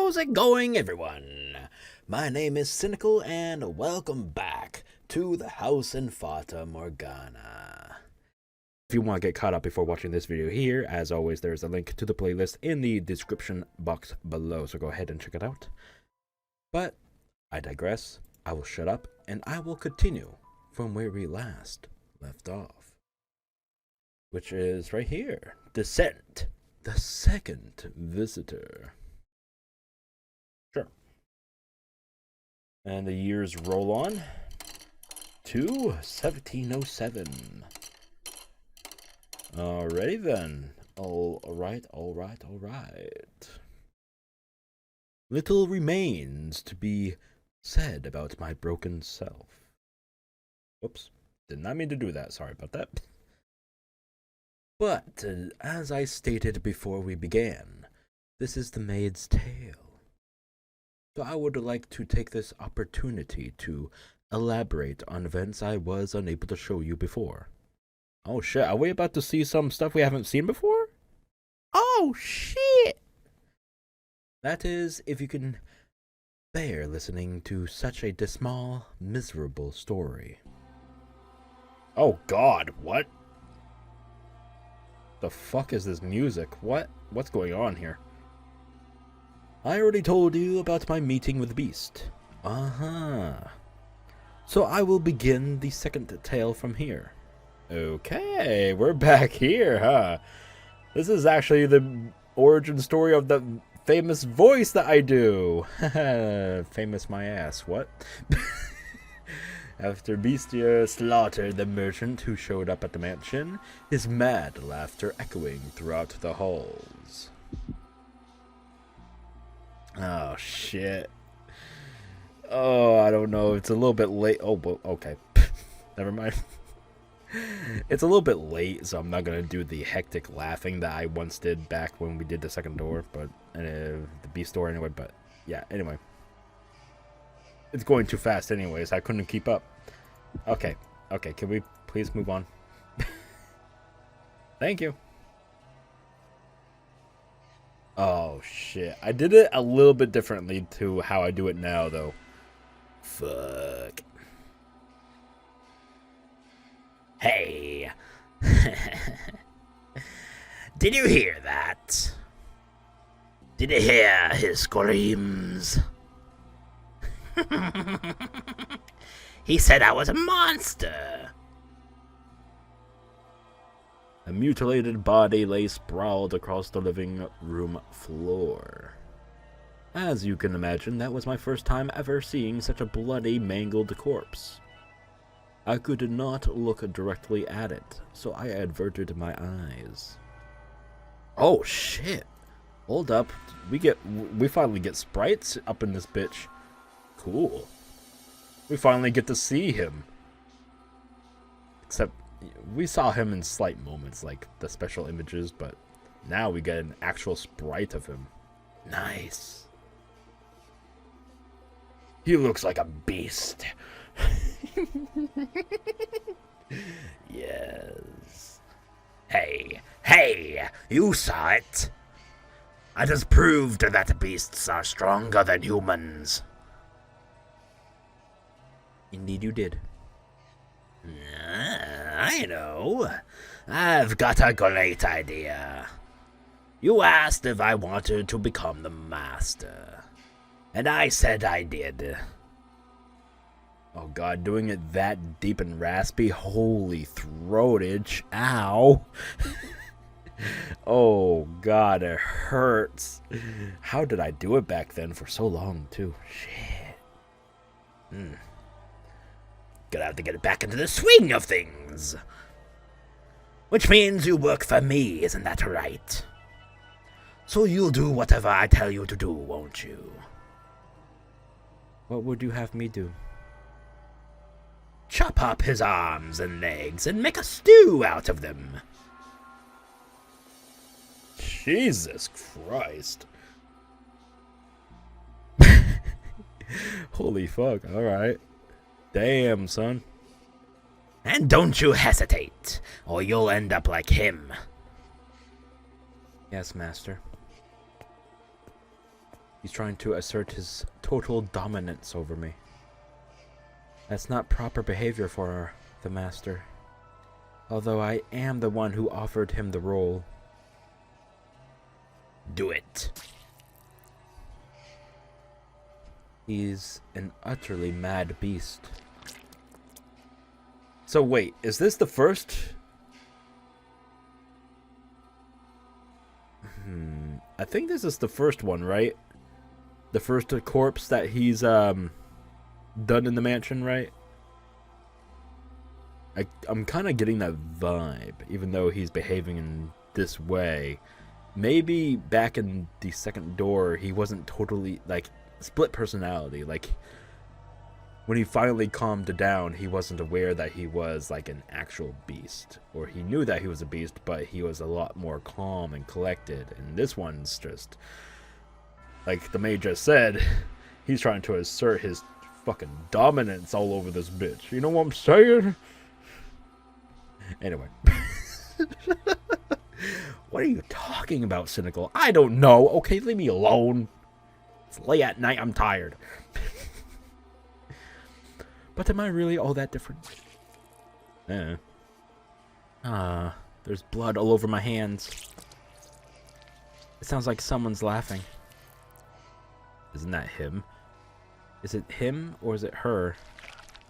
How's it going, everyone? My name is Sinikle, and welcome back to the house in Fata Morgana. If you want to get caught up before watching this video here, as always, there's a link to the playlist in the description box below, so go ahead and check it out. But I digress. I will shut up, and I will continue from where we last left off, which is right here. Descent, the second visitor. Sure. And the years roll on to 1707. Alrighty then. Alright. Little remains to be said about my broken self. Whoops. Did not mean to do that. Sorry about that. But, as I stated before we began, this is the maid's tale. So I would like to take this opportunity to elaborate on events I was unable to show you before. Oh shit, are we about to see some stuff we haven't seen before? Oh shit! That is, if you can bear listening to such a dismal, miserable story. Oh god, what? The fuck is this music? What's going on here? I already told you about my meeting with the beast. So I will begin the second tale from here. Okay, we're back here, huh? This is actually the origin story of the famous voice that I do. Famous my ass, what? After Bestia slaughtered the merchant who showed up at the mansion, his mad laughter echoing throughout the halls. Oh, shit. Oh, I don't know. It's a little bit late. Oh, well, okay. Never mind. It's a little bit late, so I'm not going to do the hectic laughing that I once did back when we did the second door, but the beast door anyway, but yeah, anyway. It's going too fast anyways. I couldn't keep up. Okay, can we please move on? Thank you. Oh, shit. I did it a little bit differently to how I do it now, though. Fuck. Hey. Did you hear that? Did you hear his screams? He said I was a monster. A mutilated body lay sprawled across the living room floor. As you can imagine, that was my first time ever seeing such a bloody, mangled corpse. I could not look directly at it, so I averted my eyes. Oh shit! Hold up, we finally get sprites up in this bitch. Cool. We finally get to see him. Except, we saw him in slight moments, like the special images, but now we get an actual sprite of him. Nice. He looks like a beast. Yes. Hey, you saw it. I just proved that beasts are stronger than humans. Indeed you did. I know. I've got a great idea. You asked if I wanted to become the master, and I said I did. Oh god, doing it that deep and raspy, holy throatage, ow. Oh god, it hurts. How did I do it back then for so long, too? Shit. Gonna have to get back into the swing of things. Which means you work for me, isn't that right? So you'll do whatever I tell you to do, won't you? What would you have me do? Chop up his arms and legs and make a stew out of them. Jesus Christ. Holy fuck, alright. Damn, son. And don't you hesitate, or you'll end up like him. Yes, master. He's trying to assert his total dominance over me. That's not proper behavior for the master. Although I am the one who offered him the role. Do it. He's an utterly mad beast. So wait, is this the first? I think this is the first one, right? The first corpse that he's done in the mansion, right? I'm kind of getting that vibe, even though he's behaving in this way. Maybe back in the second door, he wasn't totally, like, split personality. Like, when he finally calmed down, he wasn't aware that he was, like, an actual beast. Or he knew that he was a beast, but he was a lot more calm and collected. And this one's just, like the maid just said, he's trying to assert his fucking dominance all over this bitch. You know what I'm saying? Anyway. What are you talking about, Sinikle? I don't know. Okay, leave me alone. It's late at night. I'm tired. But am I really all that different? There's blood all over my hands. It sounds like someone's laughing. Isn't that him? Is it him or is it her?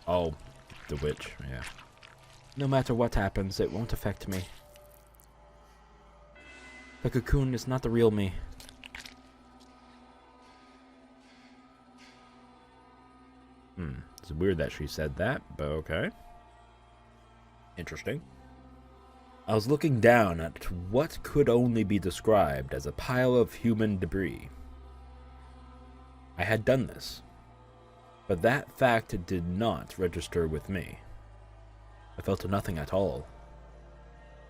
Oh, the witch, yeah. No matter what happens, it won't affect me. The cocoon is not the real me. It's weird that she said that, but okay. Interesting. I was looking down at what could only be described as a pile of human debris. I had done this, but that fact did not register with me. I felt nothing at all.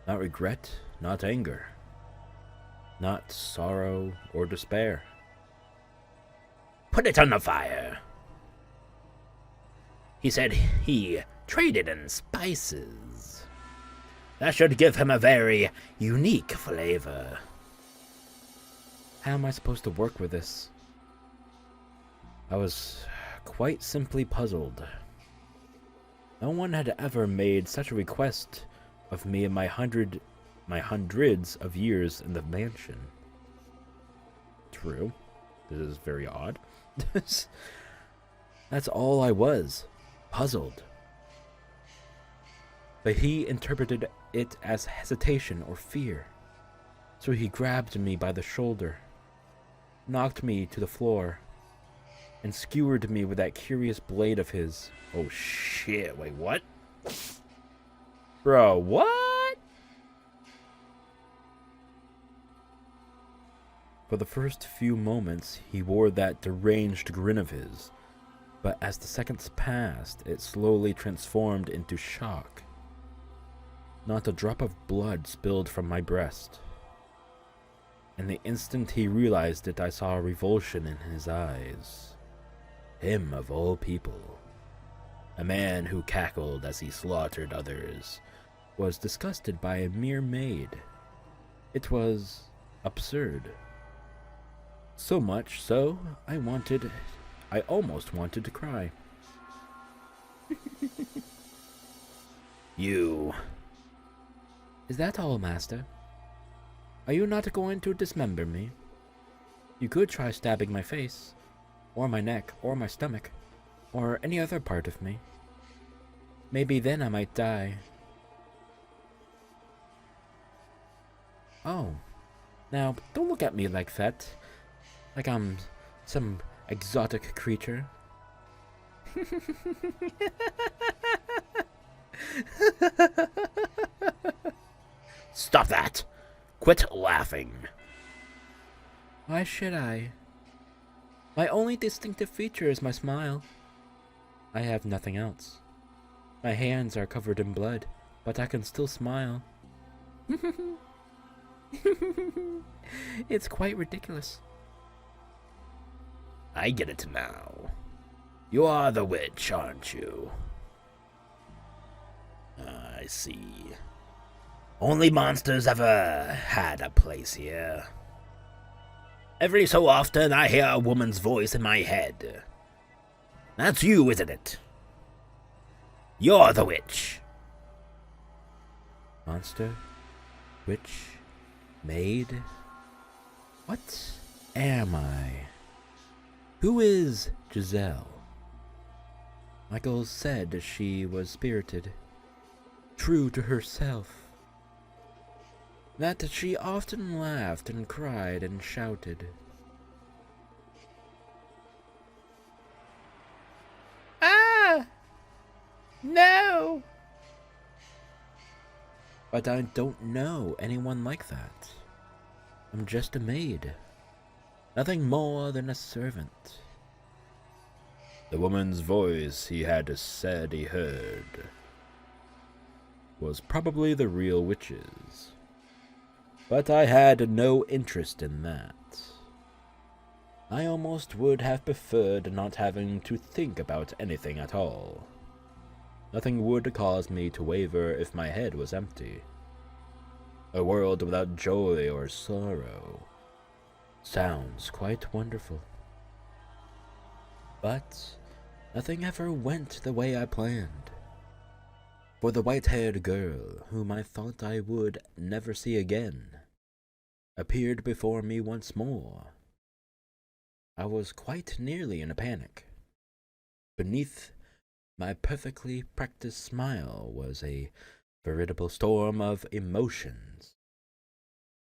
Not regret, not anger. Not sorrow or despair. Put it on the fire. He said he traded in spices. That should give him a very unique flavor. How am I supposed to work with this? I was quite simply puzzled. No one had ever made such a request of me in my hundreds of years in the mansion. True. This is very odd. That's all I was. Puzzled. But he interpreted it as hesitation or fear. So he grabbed me by the shoulder, knocked me to the floor, and skewered me with that curious blade of his. Oh shit, wait, what? Bro, what? For the first few moments, he wore that deranged grin of his, but as the seconds passed, it slowly transformed into shock. Not a drop of blood spilled from my breast. And the instant he realized it, I saw revulsion in his eyes. Him of all people. A man who cackled as he slaughtered others, was disgusted by a mere maid. It was absurd. So much so, I almost wanted to cry. You. Is that all, master? Are you not going to dismember me? You could try stabbing my face, or my neck, or my stomach, or any other part of me. Maybe then I might die. Oh. Now, don't look at me like that. Like I'm some exotic creature. Stop that! Quit laughing. Why should I? My only distinctive feature is my smile. I have nothing else. My hands are covered in blood, but I can still smile. It's quite ridiculous. I get it now. You are the witch, aren't you? I see. Only monsters ever had a place here. Every so often I hear a woman's voice in my head. That's you, isn't it? You're the witch. Monster? Witch? Maid? What am I? Who is Giselle? Michael said she was spirited, true to herself, that she often laughed and cried and shouted. Ah! No! But I don't know anyone like that. I'm just a maid. Nothing more than a servant. The woman's voice he had said he heard was probably the real witch's. But I had no interest in that. I almost would have preferred not having to think about anything at all. Nothing would cause me to waver if my head was empty. A world without joy or sorrow sounds quite wonderful. But nothing ever went the way I planned. For the white-haired girl, whom I thought I would never see again, appeared before me once more. I was quite nearly in a panic. Beneath my perfectly practiced smile was a veritable storm of emotions.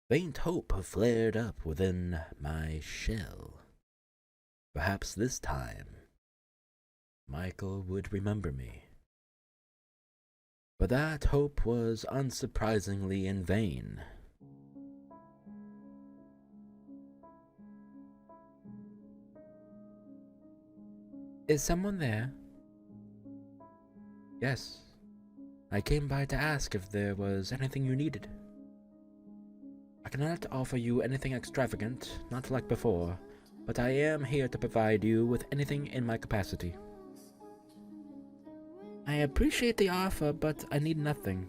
Faint hope flared up within my shell. Perhaps this time, Michael would remember me. But that hope was unsurprisingly in vain. Is someone there? Yes. I came by to ask if there was anything you needed. I cannot offer you anything extravagant, not like before, but I am here to provide you with anything in my capacity. I appreciate the offer, but I need nothing.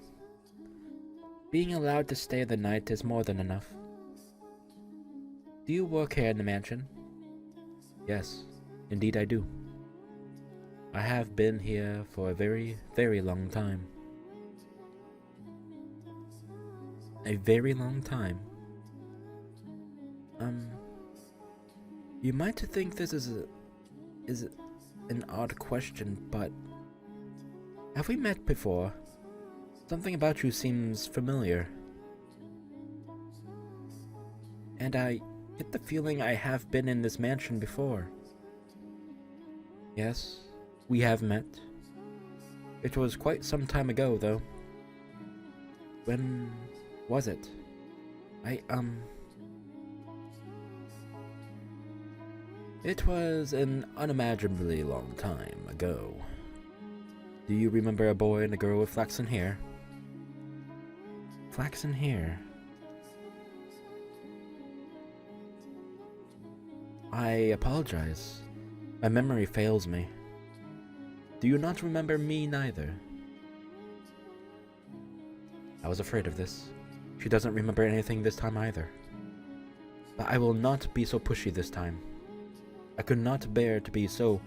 Being allowed to stay the night is more than enough. Do you work here in the mansion? Yes, indeed I do. I have been here for a very, very long time. A very long time? You might think this is an odd question, but have we met before? Something about you seems familiar. And I get the feeling I have been in this mansion before. Yes, we have met. It was quite some time ago, though. When was it? It was an unimaginably long time ago. Do you remember a boy and a girl with flaxen hair? Flaxen hair? I apologize. My memory fails me. Do you not remember me neither? I was afraid of this. She doesn't remember anything this time either. But I will not be so pushy this time. I could not bear to be so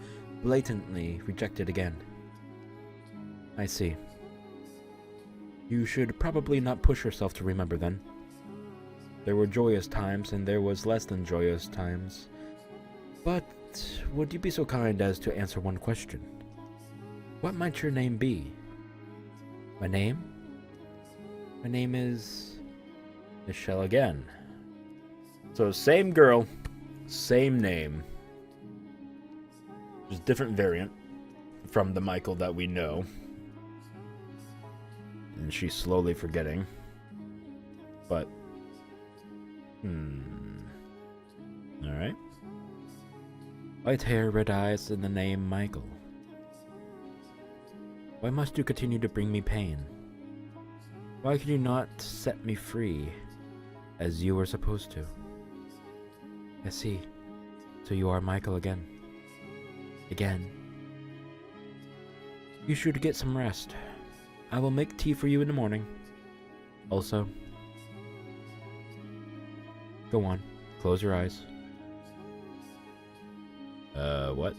blatantly rejected again. I see. You should probably not push yourself to remember then. There were joyous times and there was less than joyous times. But would you be so kind as to answer one question? What might your name be? My name? My name is Michelle again. So same girl, same name. Just different variant from the Michael that we know. And she's slowly forgetting. But, alright. White hair, red eyes, and the name Michael. Why must you continue to bring me pain? Why could you not set me free, as you were supposed to? I see. So you are Michael again. Again. You should get some rest. I will make tea for you in the morning. Also, go on, close your eyes. What?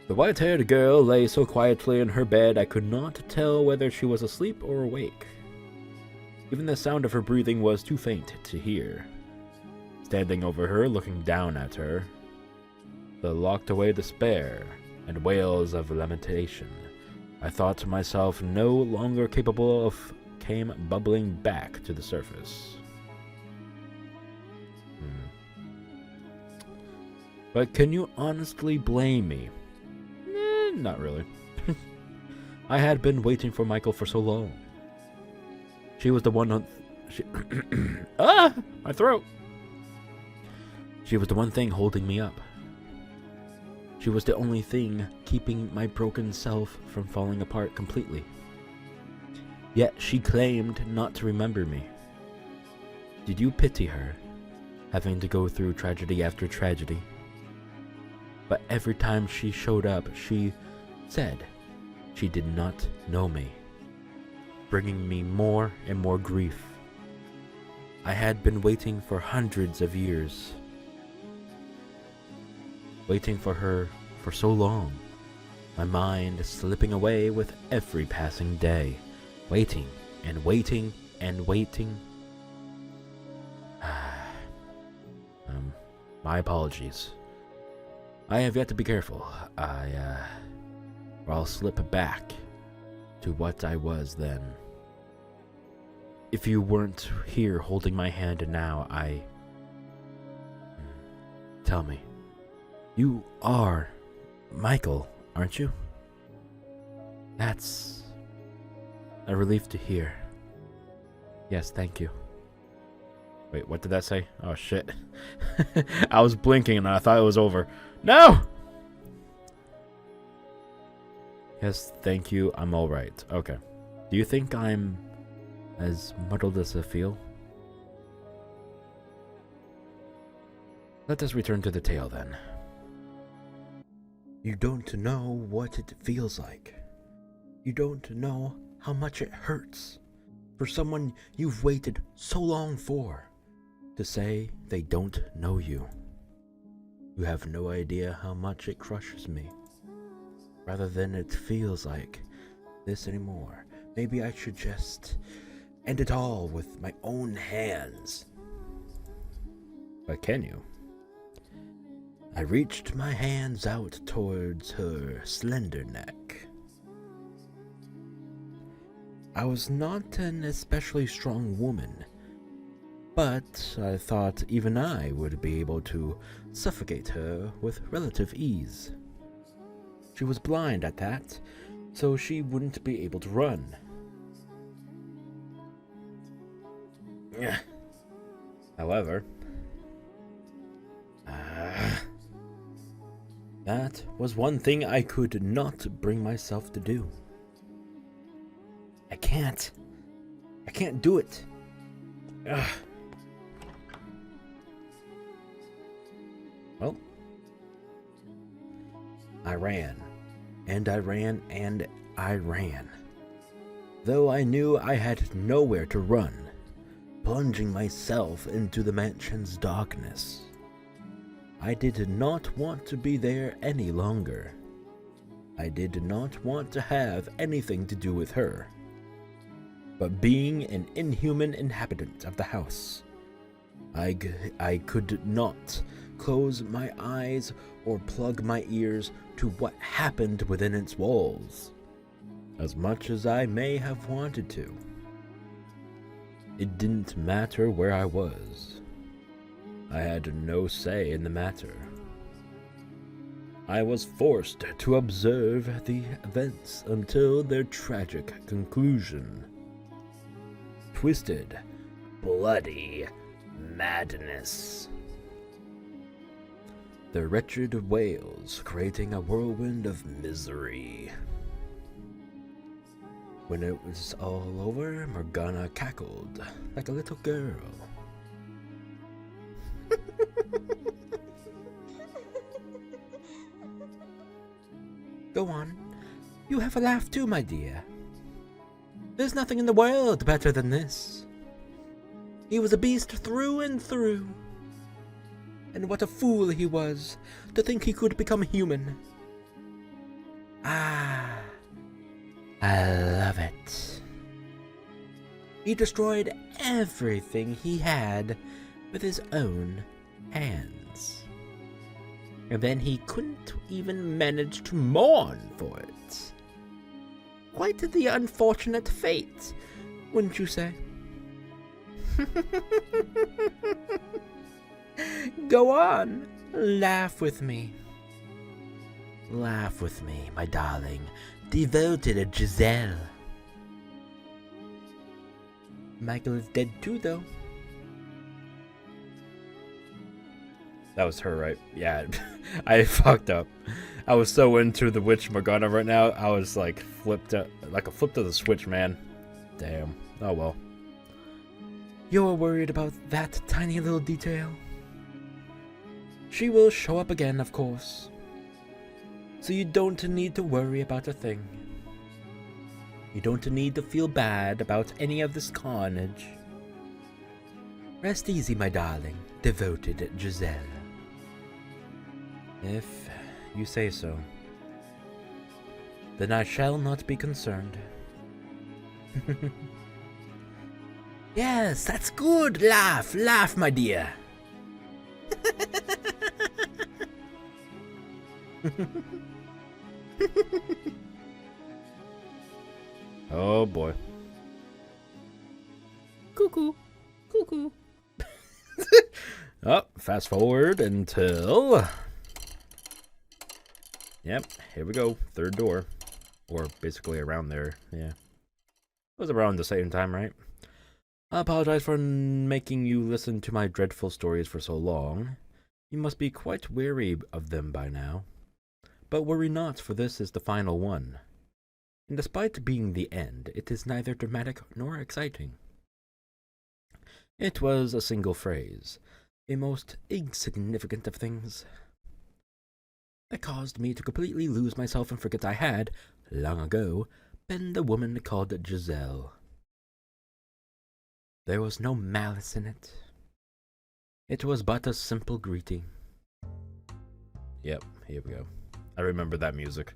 The white-haired girl lay so quietly in her bed I could not tell whether she was asleep or awake. Even the sound of her breathing was too faint to hear. Standing over her, looking down at her, the locked away despair and wails of lamentation, I thought to myself, no longer capable of, came bubbling back to the surface. But can you honestly blame me? Not really. I had been waiting for Michael for so long. She was the one on... my throat! She was the one thing holding me up. She was the only thing keeping my broken self from falling apart completely. Yet she claimed not to remember me. Did you pity her, having to go through tragedy after tragedy? But every time she showed up, she said she did not know me, bringing me more and more grief. I had been waiting for hundreds of years, waiting for her for so long, my mind slipping away with every passing day, waiting and waiting and waiting. My apologies. I have yet to be careful. Or I'll slip back to what I was then. If you weren't here holding my hand now, Tell me, you are Michael, aren't you? That's a relief to hear. Yes, thank you. Wait, what did that say? Oh, shit. I was blinking and I thought it was over. No! Yes, thank you. I'm alright. Okay. Do you think I'm as muddled as I feel? Let us return to the tale then. You don't know what it feels like. You don't know how much it hurts for someone you've waited so long for to say they don't know you. You have no idea how much it crushes me. Rather than it feels like this anymore, maybe I should just end it all with my own hands. But can you? I reached my hands out towards her slender neck. I was not an especially strong woman, but I thought even I would be able to suffocate her with relative ease. She was blind at that, so she wouldn't be able to run. However, that was one thing I could not bring myself to do. I can't do it. Well, I ran, and I ran, and I ran. Though I knew I had nowhere to run, plunging myself into the mansion's darkness. I did not want to be there any longer. I did not want to have anything to do with her. But being an inhuman inhabitant of the house, I could not close my eyes or plug my ears to what happened within its walls, as much as I may have wanted to. It didn't matter where I was. I had no say in the matter. I was forced to observe the events until their tragic conclusion. Twisted, bloody madness. The wretched wails creating a whirlwind of misery. When it was all over, Morgana cackled like a little girl. Go on. You have a laugh too, my dear. There's nothing in the world better than this. He was a beast through and through. And what a fool he was to think he could become human. Ah, I love it. He destroyed everything he had with his own hands. And then he couldn't even manage to mourn for it. Quite the unfortunate fate, wouldn't you say? Go on, laugh with me. Laugh with me, my darling, devoted Giselle. Michael is dead too, though. That was her, right? Yeah, I fucked up. I was so into the witch Morgana right now, I was like like a flip to the switch, man. Damn. Oh well. You're worried about that tiny little detail? She will show up again, of course. So you don't need to worry about a thing. You don't need to feel bad about any of this carnage. Rest easy, my darling, devoted Giselle. If you say so, then I shall not be concerned. Yes, that's good. Laugh, laugh, my dear. Oh boy. Cuckoo. Cuckoo. Oh, fast forward until... Yep, here we go. Third door. Or basically around there, yeah. It was around the same time, right? I apologize for making you listen to my dreadful stories for so long. You must be quite weary of them by now. But worry not, for this is the final one. And despite being the end, it is neither dramatic nor exciting. It was a single phrase, a most insignificant of things, that caused me to completely lose myself and forget I had, long ago, been the woman called Giselle. There was no malice in it. It was but a simple greeting. Yep, here we go. I remember that music.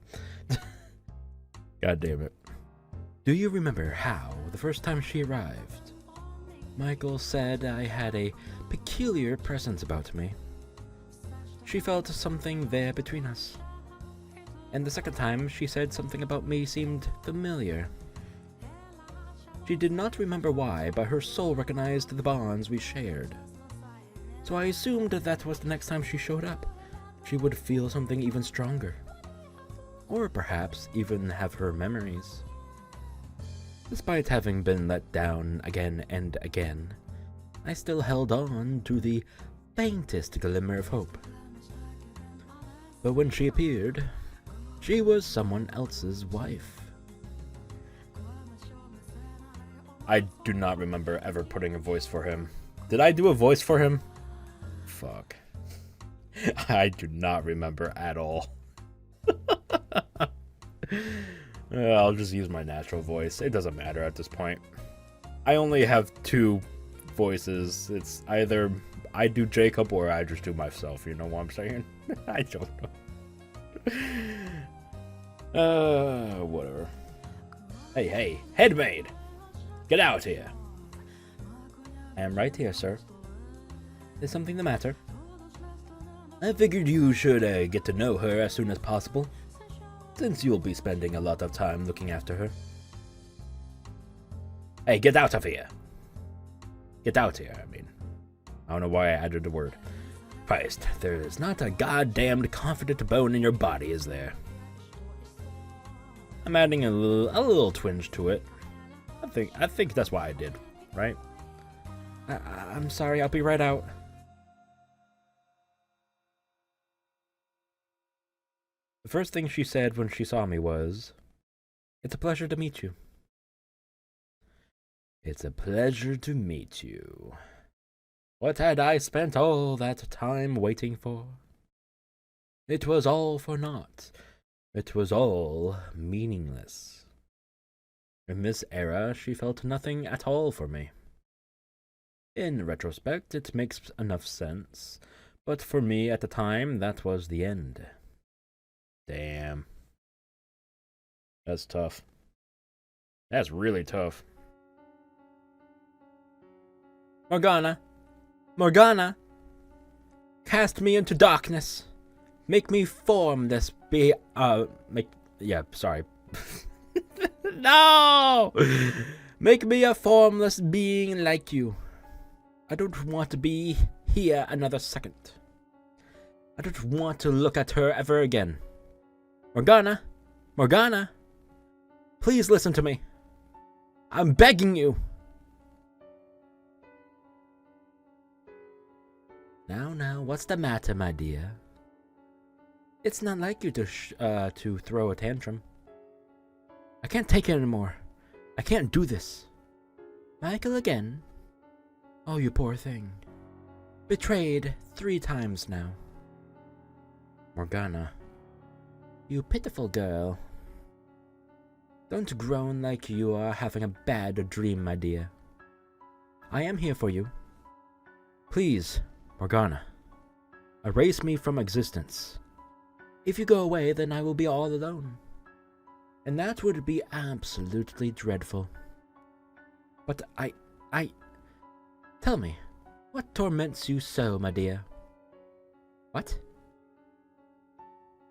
God damn it. Do you remember how, the first time she arrived, Michael said I had a peculiar presence about me? She felt something there between us. And the second time she said something about me seemed familiar. She did not remember why, but her soul recognized the bonds we shared. So I assumed that was the next time she showed up. She would feel something even stronger. Or perhaps even have her memories. Despite having been let down again and again, I still held on to the faintest glimmer of hope. But when she appeared, she was someone else's wife. I do not remember ever putting a voice for him. Did I do a voice for him? Fuck. I do not remember at all. I'll just use my natural voice. It doesn't matter at this point. I only have two voices. It's either I do Jacob or I just do myself. You know what I'm saying? I don't know. Whatever. Hey, headmaid! Get out here! I am right here, sir. Is something the matter? I figured you should get to know her as soon as possible, since you'll be spending a lot of time looking after her. Hey, get out of here! Get out here, I mean. I don't know why I added the word. Christ, there is not a goddamned confident bone in your body, is there? I'm adding a little twinge to it. I think that's what I did, right? I'm sorry, I'll be right out. The first thing she said when she saw me was, "It's a pleasure to meet you." It's a pleasure to meet you. What had I spent all that time waiting for? It was all for naught. It was all meaningless. In this era, she felt nothing at all for me. In retrospect, it makes enough sense, but for me at the time, that was the end. Damn. That's tough. That's really tough. Morgana! Morgana! Cast me into darkness! Make me form this sorry. No! Make me a formless being like you. I don't want to be here another second. I don't want to look at her ever again. Morgana! Morgana! Please listen to me. I'm begging you. Now, what's the matter, my dear? It's not like you to throw a tantrum. I can't take it anymore. I can't do this. Michael again? Oh, you poor thing. Betrayed 3 times now. Morgana, you pitiful girl. Don't groan like you are having a bad dream, my dear. I am here for you. Please, Morgana, erase me from existence. If you go away, then I will be all alone. And that would be absolutely dreadful. But tell me, what torments you so, my dear? What?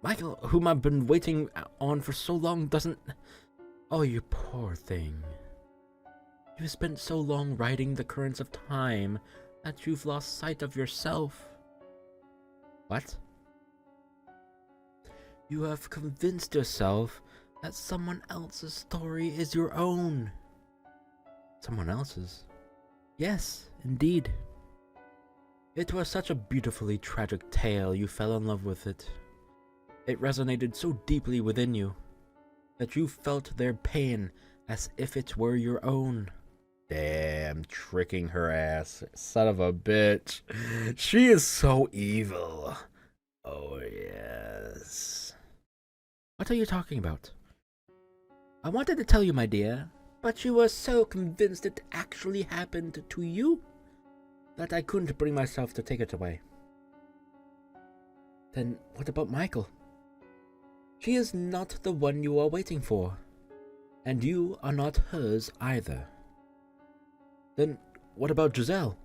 Michael, whom I've been waiting on for so long, doesn't... Oh, you poor thing. You've spent so long riding the currents of time that you've lost sight of yourself. What? You have convinced yourself that someone else's story is your own. Someone else's? Yes, indeed. It was such a beautifully tragic tale you fell in love with it. It resonated so deeply within you that you felt their pain as if it were your own. Damn, tricking her ass. Son of a bitch. She is so evil. Oh, yes. What are you talking about? I wanted to tell you, my dear, but you were so convinced it actually happened to you that I couldn't bring myself to take it away. Then what about Michael? She is not the one you are waiting for, and you are not hers either. Then what about Giselle?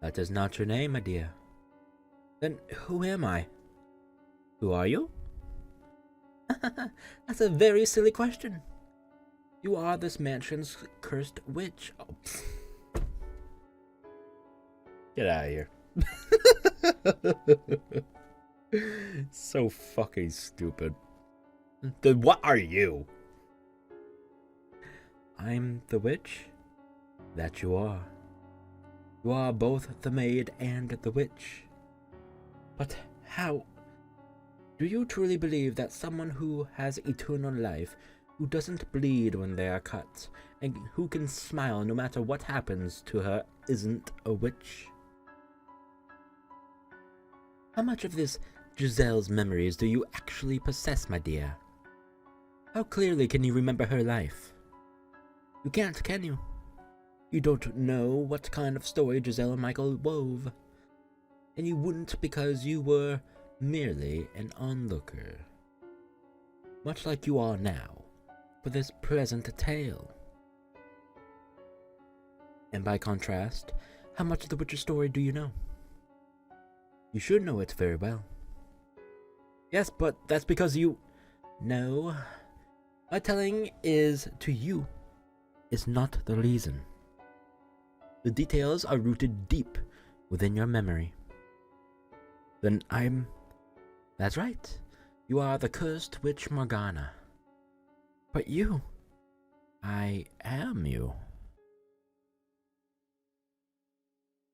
That is not your name, my dear. Then who am I? Who are you? That's a very silly question. You are this mansion's cursed witch. Oh, get out of here. So fucking stupid. Then what are you? I'm the witch that you are. You are both the maid and the witch. But how? Do you truly believe that someone who has eternal life, who doesn't bleed when they are cut, and who can smile no matter what happens to her, isn't a witch? How much of this Giselle's memories do you actually possess, my dear? How clearly can you remember her life? You can't, can you? You don't know what kind of story Giselle and Michael wove. And you wouldn't because you were merely an onlooker. Much like you are now, for this present tale. And by contrast, how much of the Witcher story do you know? You should know it very well. Yes, but that's because you... No. My telling is to you is not the reason. The details are rooted deep within your memory. Then That's right. You are the cursed witch Morgana. But you... I am you.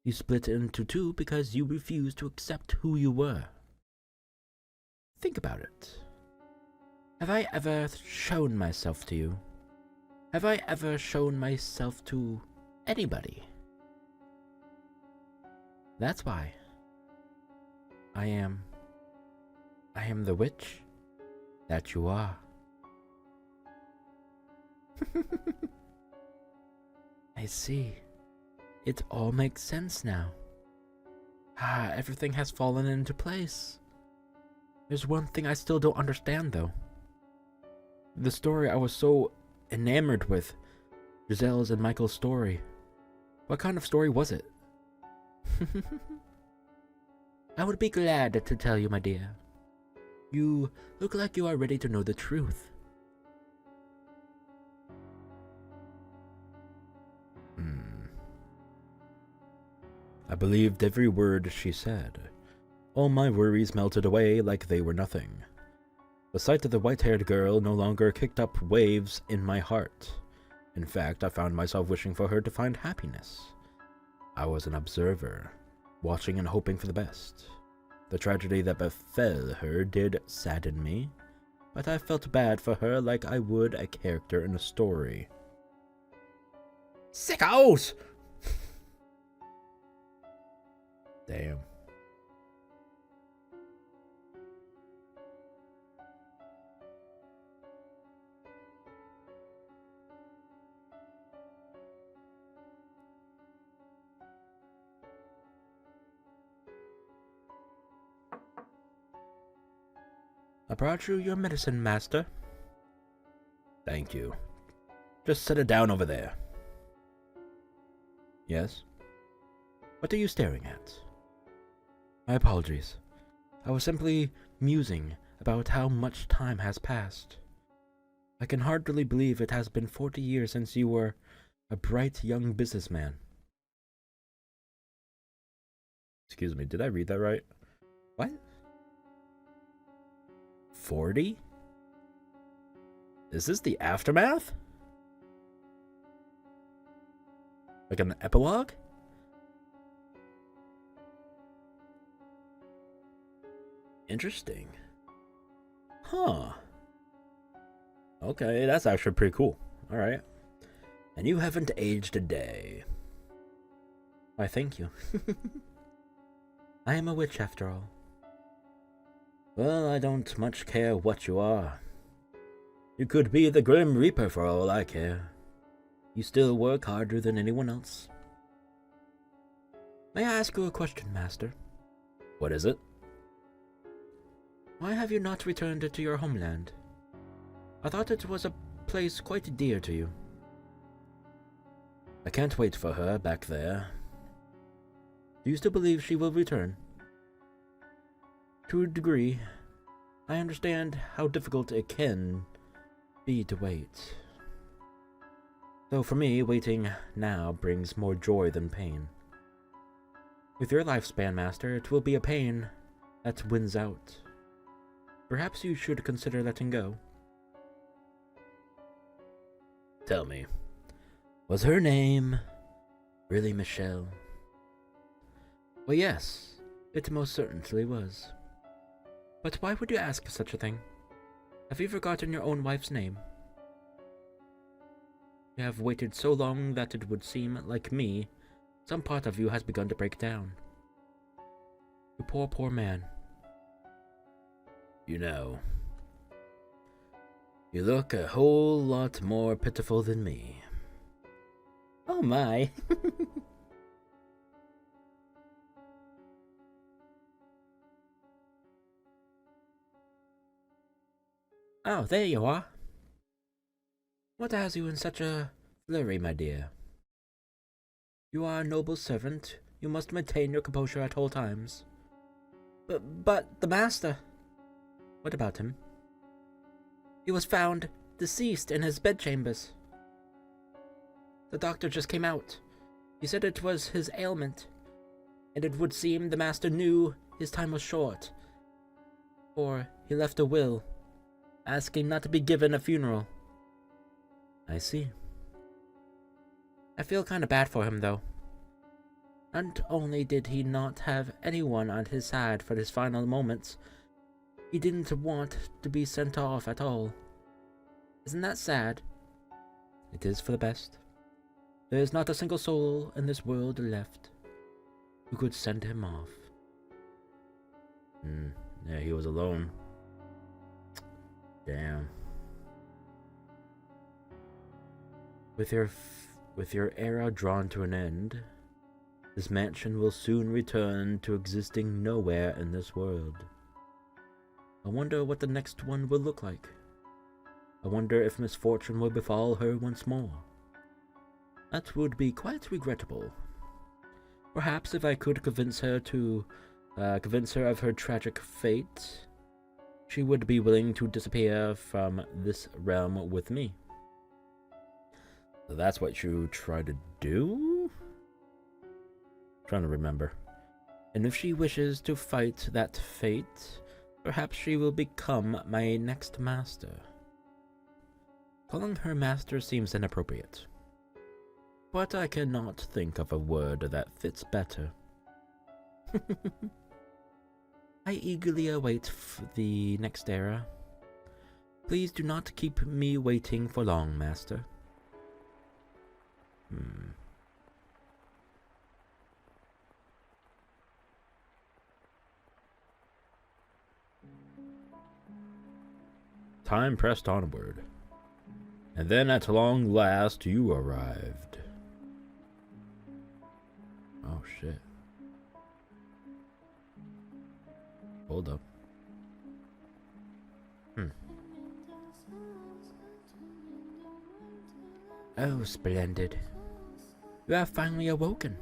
You split into two because you refused to accept who you were. Think about it. Have I ever shown myself to you? Have I ever shown myself to anybody? That's why. I am the witch that you are. I see. It all makes sense now. Everything has fallen into place. There's one thing I still don't understand, though. The story I was so enamored with, Giselle's and Michael's story. What kind of story was it? I would be glad to tell you, my dear. You look like you are ready to know the truth. I believed every word she said. All my worries melted away like they were nothing. The sight of the white-haired girl no longer kicked up waves in my heart. In fact, I found myself wishing for her to find happiness. I was an observer, watching and hoping for the best. The tragedy that befell her did sadden me, but I felt bad for her like I would a character in a story. Sickos! Damn. I brought you your medicine, master. Thank you. Just set it down over there. Yes? What are you staring at? My apologies. I was simply musing about how much time has passed. I can hardly believe it has been 40 years since you were a bright young businessman. Excuse me, did I read that right? What? 40? Is this the aftermath? Like an epilogue? Interesting. Huh. Okay, that's actually pretty cool. Alright. And you haven't aged a day. Why, thank you. I am a witch after all. Well, I don't much care what you are. You could be the Grim Reaper for all I care. You still work harder than anyone else. May I ask you a question, Master? What is it? Why have you not returned to your homeland? I thought it was a place quite dear to you. I can't wait for her back there. Do you still believe she will return? To a degree, I understand how difficult it can be to wait. Though for me, waiting now brings more joy than pain. With your lifespan, Master, it will be a pain that wins out. Perhaps you should consider letting go. Tell me, was her name really Michelle? Well, yes, it most certainly was. But why would you ask such a thing? Have you forgotten your own wife's name? You have waited so long that it would seem, like me, some part of you has begun to break down. You poor, poor man. You know, you look a whole lot more pitiful than me. Oh my. Oh, there you are. What has you in such a flurry, my dear? You are a noble servant. You must maintain your composure at all times. But the master... What about him? He was found deceased in his bedchambers. The doctor just came out. He said it was his ailment, and it would seem the master knew his time was short, for he left a will, asking not to be given a funeral. I see. I feel kinda bad for him, though. Not only did he not have anyone on his side for his final moments, he didn't want to be sent off at all. Isn't that sad? It is for the best. There is not a single soul in this world left who could send him off. Yeah, he was alone. Damn. With your era drawn to an end, This mansion will soon return to existing nowhere in this world. I wonder what the next one will look like. I wonder if misfortune will befall her once more. That would be quite regrettable. Perhaps if I could convince her of her tragic fate, she would be willing to disappear from this realm with me. So that's what you try to do? I'm trying to remember. And if she wishes to fight that fate, perhaps she will become my next master. Calling her master seems inappropriate, but I cannot think of a word that fits better. I eagerly await the next era. Please do not keep me waiting for long, master. Time pressed onward, and then at long last you arrived. Oh shit. Hold up. Oh, splendid. You have finally awoken.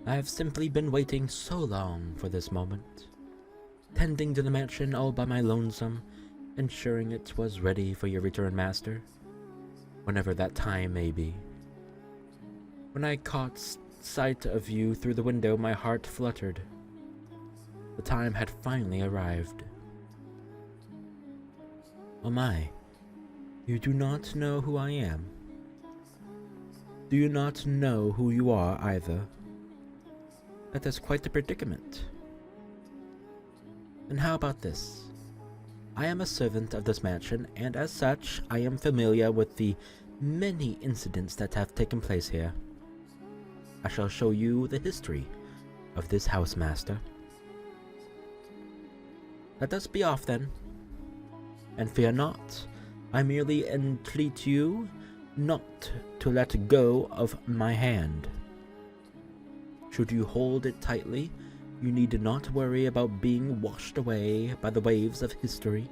I have simply been waiting so long for this moment, tending to the mansion all by my lonesome, ensuring it was ready for your return, master, whenever that time may be. When I caught sight of you through the window, my heart fluttered. The time had finally arrived. Oh my, you do not know who I am. Do you not know who you are either? That is quite the predicament. And how about this? I am a servant of this mansion, and as such, I am familiar with the many incidents that have taken place here. I shall show you the history of this house, master. Let us be off then. And fear not, I merely entreat you not to let go of my hand. Should you hold it tightly, you need not worry about being washed away by the waves of history.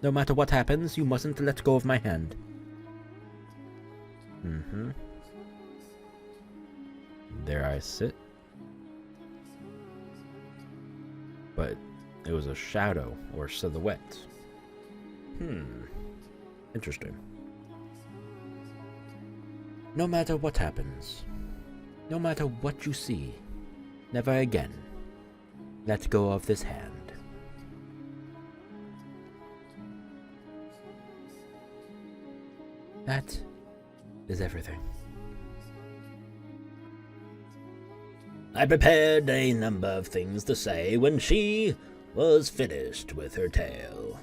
No matter what happens, you mustn't let go of my hand. There I sit. But it was a shadow or silhouette. Interesting. No matter what happens, no matter what you see, never again let go of this hand. That is everything. I prepared a number of things to say when she was finished with her tale,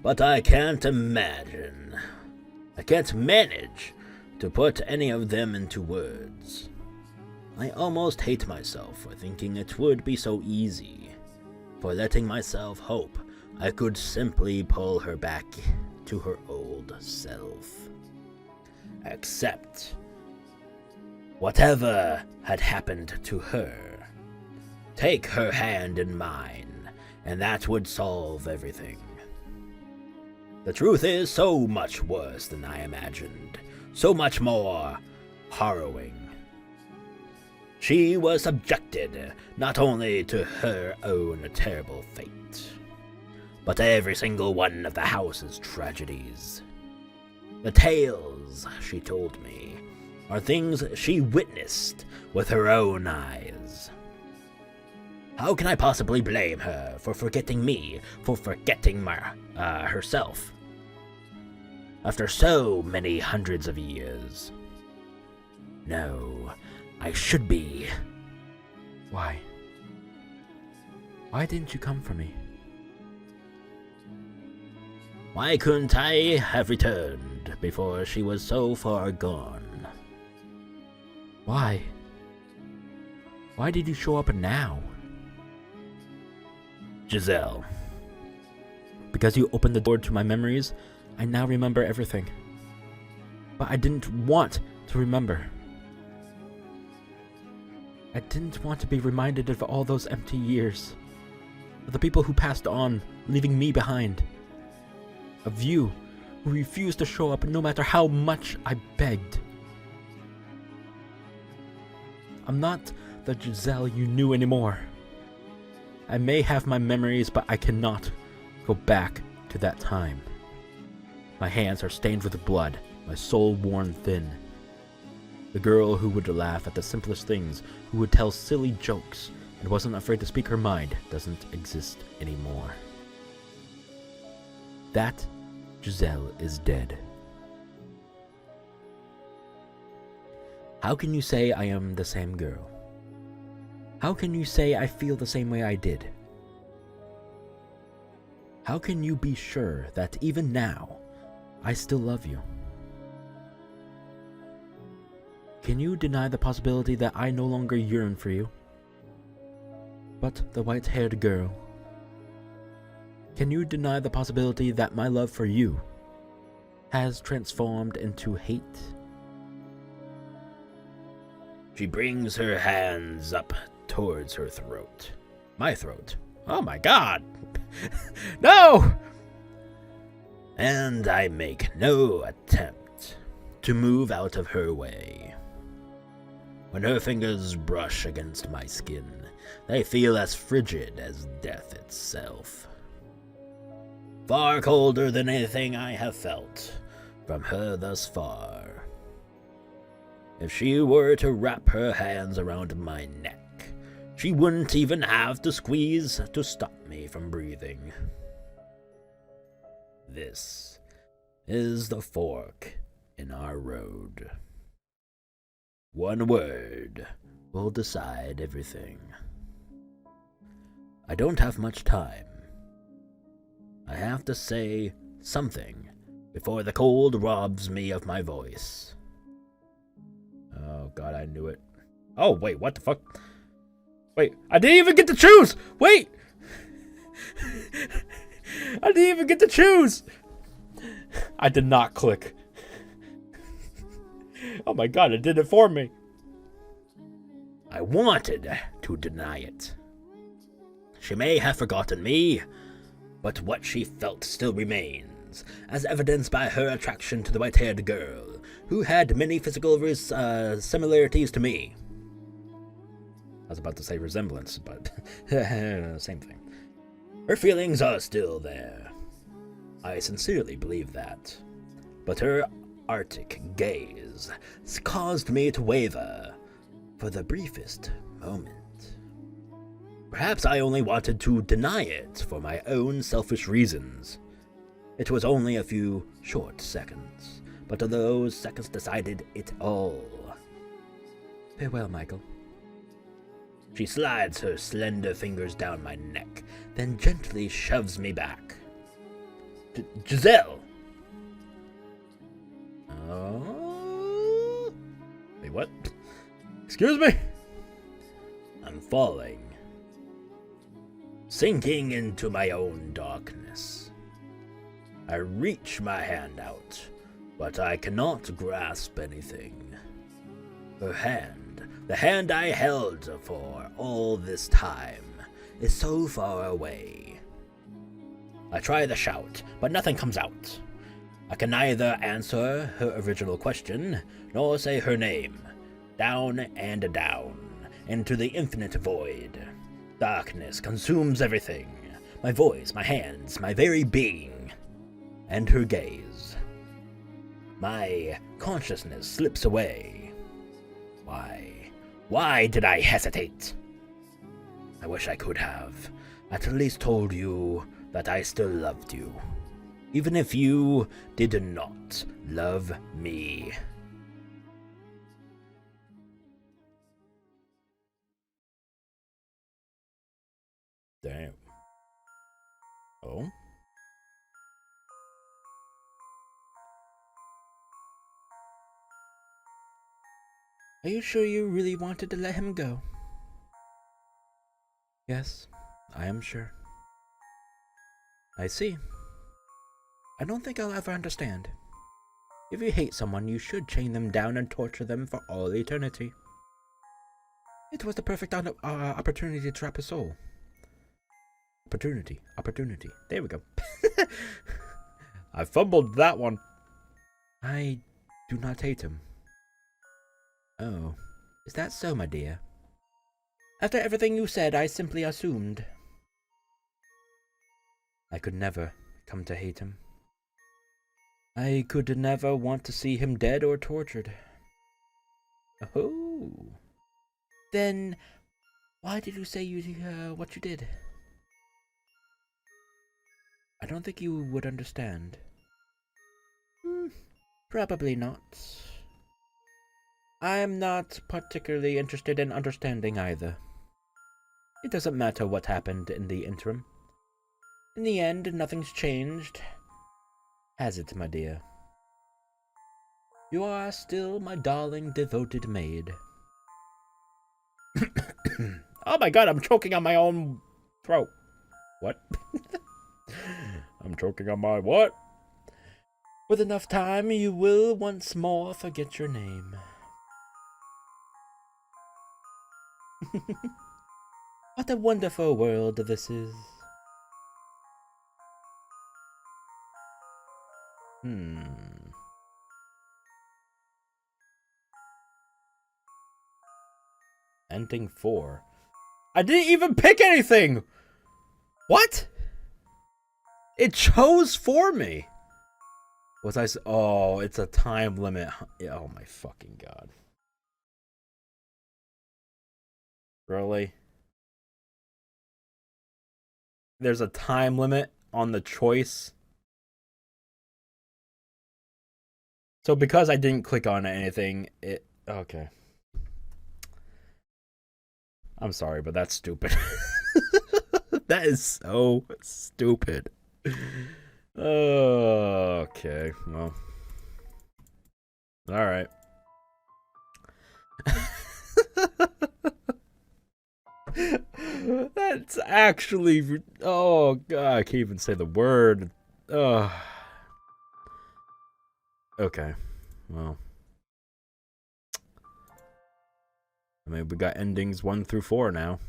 but I can't manage to put any of them into words. I almost hate myself for thinking it would be so easy, for letting myself hope I could simply pull her back to her old self. Except, whatever had happened to her, take her hand in mine, and that would solve everything. The truth is so much worse than I imagined, so much more harrowing. She was subjected not only to her own terrible fate, but every single one of the house's tragedies. The tales she told me are things she witnessed with her own eyes. How can I possibly blame her for forgetting me, for forgetting herself? After so many hundreds of years. No, I should be. Why? Why didn't you come for me? Why couldn't I have returned before she was so far gone? Why? Why did you show up now? Giselle. Because you opened the door to my memories, I now remember everything. But I didn't want to remember. I didn't want to be reminded of all those empty years. Of the people who passed on, leaving me behind. Of you, who refused to show up no matter how much I begged. I'm not the Giselle you knew anymore. I may have my memories, but I cannot go back to that time. My hands are stained with blood, my soul worn thin. The girl who would laugh at the simplest things, who would tell silly jokes, and wasn't afraid to speak her mind, doesn't exist anymore. That Giselle is dead. How can you say I am the same girl? How can you say I feel the same way I did? How can you be sure that even now, I still love you? Can you deny the possibility that I no longer yearn for you, but the white-haired girl? Can you deny the possibility that my love for you has transformed into hate? She brings her hands up towards her throat. My throat. Oh my god! No! And I make no attempt to move out of her way. When her fingers brush against my skin, they feel as frigid as death itself. Far colder than anything I have felt from her thus far. If she were to wrap her hands around my neck, she wouldn't even have to squeeze to stop me from breathing. This is the fork in our road. One word will decide everything. I don't have much time. I have to say something before the cold robs me of my voice. Oh god, I knew it. Oh, wait, what the fuck? Wait, I didn't even get to choose! Wait! I didn't even get to choose! I did not click. Oh my god, it did it for me. I wanted to deny it. She may have forgotten me, but what she felt still remains, as evidenced by her attraction to the white-haired girl, who had many physical similarities to me. I was about to say resemblance, but same thing. Her feelings are still there. I sincerely believe that. But her arctic gaze caused me to waver for the briefest moment. Perhaps I only wanted to deny it for my own selfish reasons. It was only a few short seconds, but those seconds decided it all. Farewell, Michael. She slides her slender fingers down my neck, then gently shoves me back. Giselle! Oh? Wait, what? Excuse me? I'm falling. Sinking into my own darkness. I reach my hand out, but I cannot grasp anything. Her hand, the hand I held for all this time, is so far away. I try to shout, but nothing comes out. I can neither answer her original question, nor say her name. Down and down, into the infinite void. Darkness consumes everything. My voice, my hands, my very being. And her gaze. My consciousness slips away. Why? Why did I hesitate? I wish I could have at least told you that I still loved you, even if you did not love me. Damn. Oh? Are you sure you really wanted to let him go? Yes, I am sure. I see. I don't think I'll ever understand. If you hate someone, you should chain them down and torture them for all eternity. It was the perfect opportunity to trap his soul. Opportunity. There we go. I fumbled that one. I do not hate him. Oh, is that so, my dear? After everything you said, I simply assumed. I could never come to hate him. I could never want to see him dead or tortured. Oh. Then, why did you say what you did? I don't think you would understand. Probably not. I'm not particularly interested in understanding either. It doesn't matter what happened in the interim. In the end, nothing's changed. Has it, my dear? You are still my darling, devoted maid. Oh my god, I'm choking on my own throat. What? I'm choking on my what? With enough time, you will once more forget your name. What a wonderful world this is. Ending 4. I didn't even pick anything! What? It chose for me! Oh, it's a time limit. Oh my fucking god. Really? There's a time limit on the choice? So because I didn't click on anything, okay. I'm sorry, but that's stupid. That is so stupid. Okay, well. Alright. That's actually... Oh, God, I can't even say the word. Okay, well. I mean, we got endings 1 through 4 now.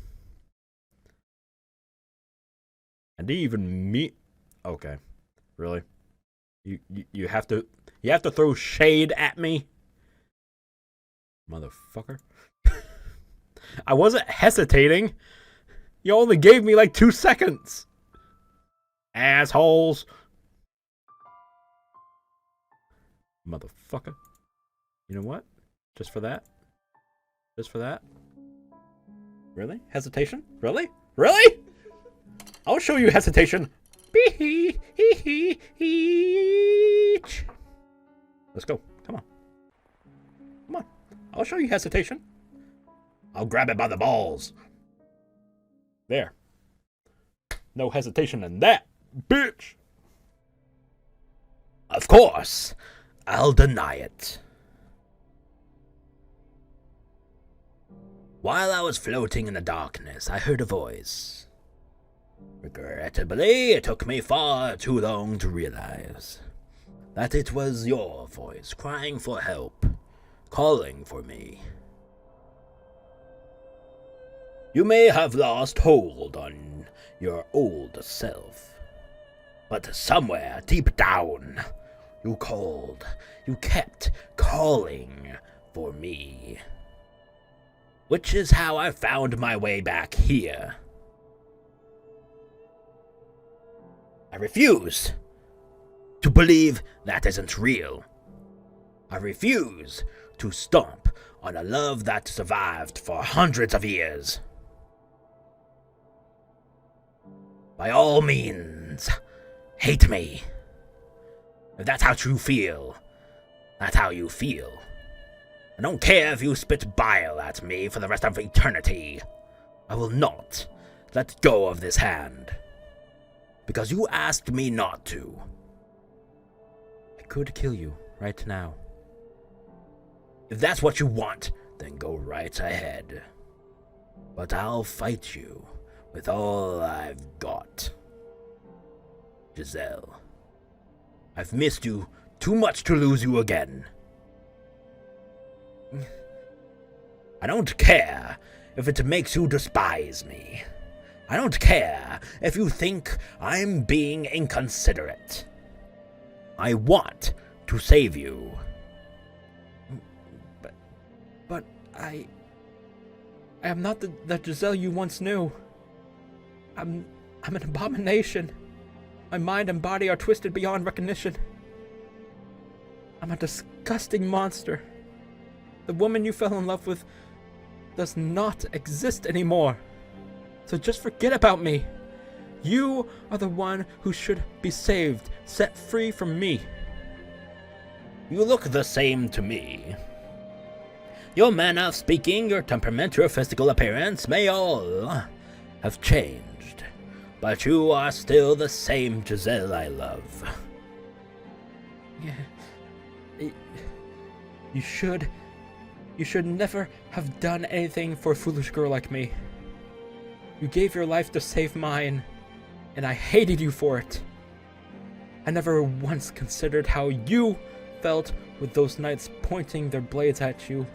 I didn't even meet... Okay, really? You have to throw shade at me? Motherfucker. I wasn't hesitating. You only gave me like 2 seconds. Assholes. Motherfucker. You know what? Just for that? Just for that? Really? Hesitation? Really? Really? I'll show you hesitation. Let's go. Come on. Come on. I'll show you hesitation. I'll grab it by the balls. There. No hesitation in that, bitch. Of course. I'll deny it. While I was floating in the darkness, I heard a voice. Regrettably, it took me far too long to realize that it was your voice crying for help, calling for me. You may have lost hold on your old self, but somewhere deep down, you kept calling for me. Which is how I found my way back here. I refuse to believe that isn't real. I refuse to stomp on a love that survived for hundreds of years. By all means, hate me. If that's how you feel, that's how you feel. I don't care if you spit bile at me for the rest of eternity. I will not let go of this hand. Because you asked me not to. I could kill you right now. If that's what you want, then go right ahead. But I'll fight you with all I've got. Giselle, I've missed you too much to lose you again. I don't care if it makes you despise me. I don't care if you think I'm being inconsiderate. I want to save you. But I am not the Giselle you once knew. I'm an abomination. My mind and body are twisted beyond recognition. I'm a disgusting monster. The woman you fell in love with does not exist anymore. So just forget about me. You are the one who should be saved, set free from me. You look the same to me. Your manner of speaking, your temperament, your physical appearance may all have changed, but you are still the same Giselle I love. Yeah. You should never have done anything for a foolish girl like me. You gave your life to save mine, and I hated you for it. I never once considered how you felt with those knights pointing their blades at you,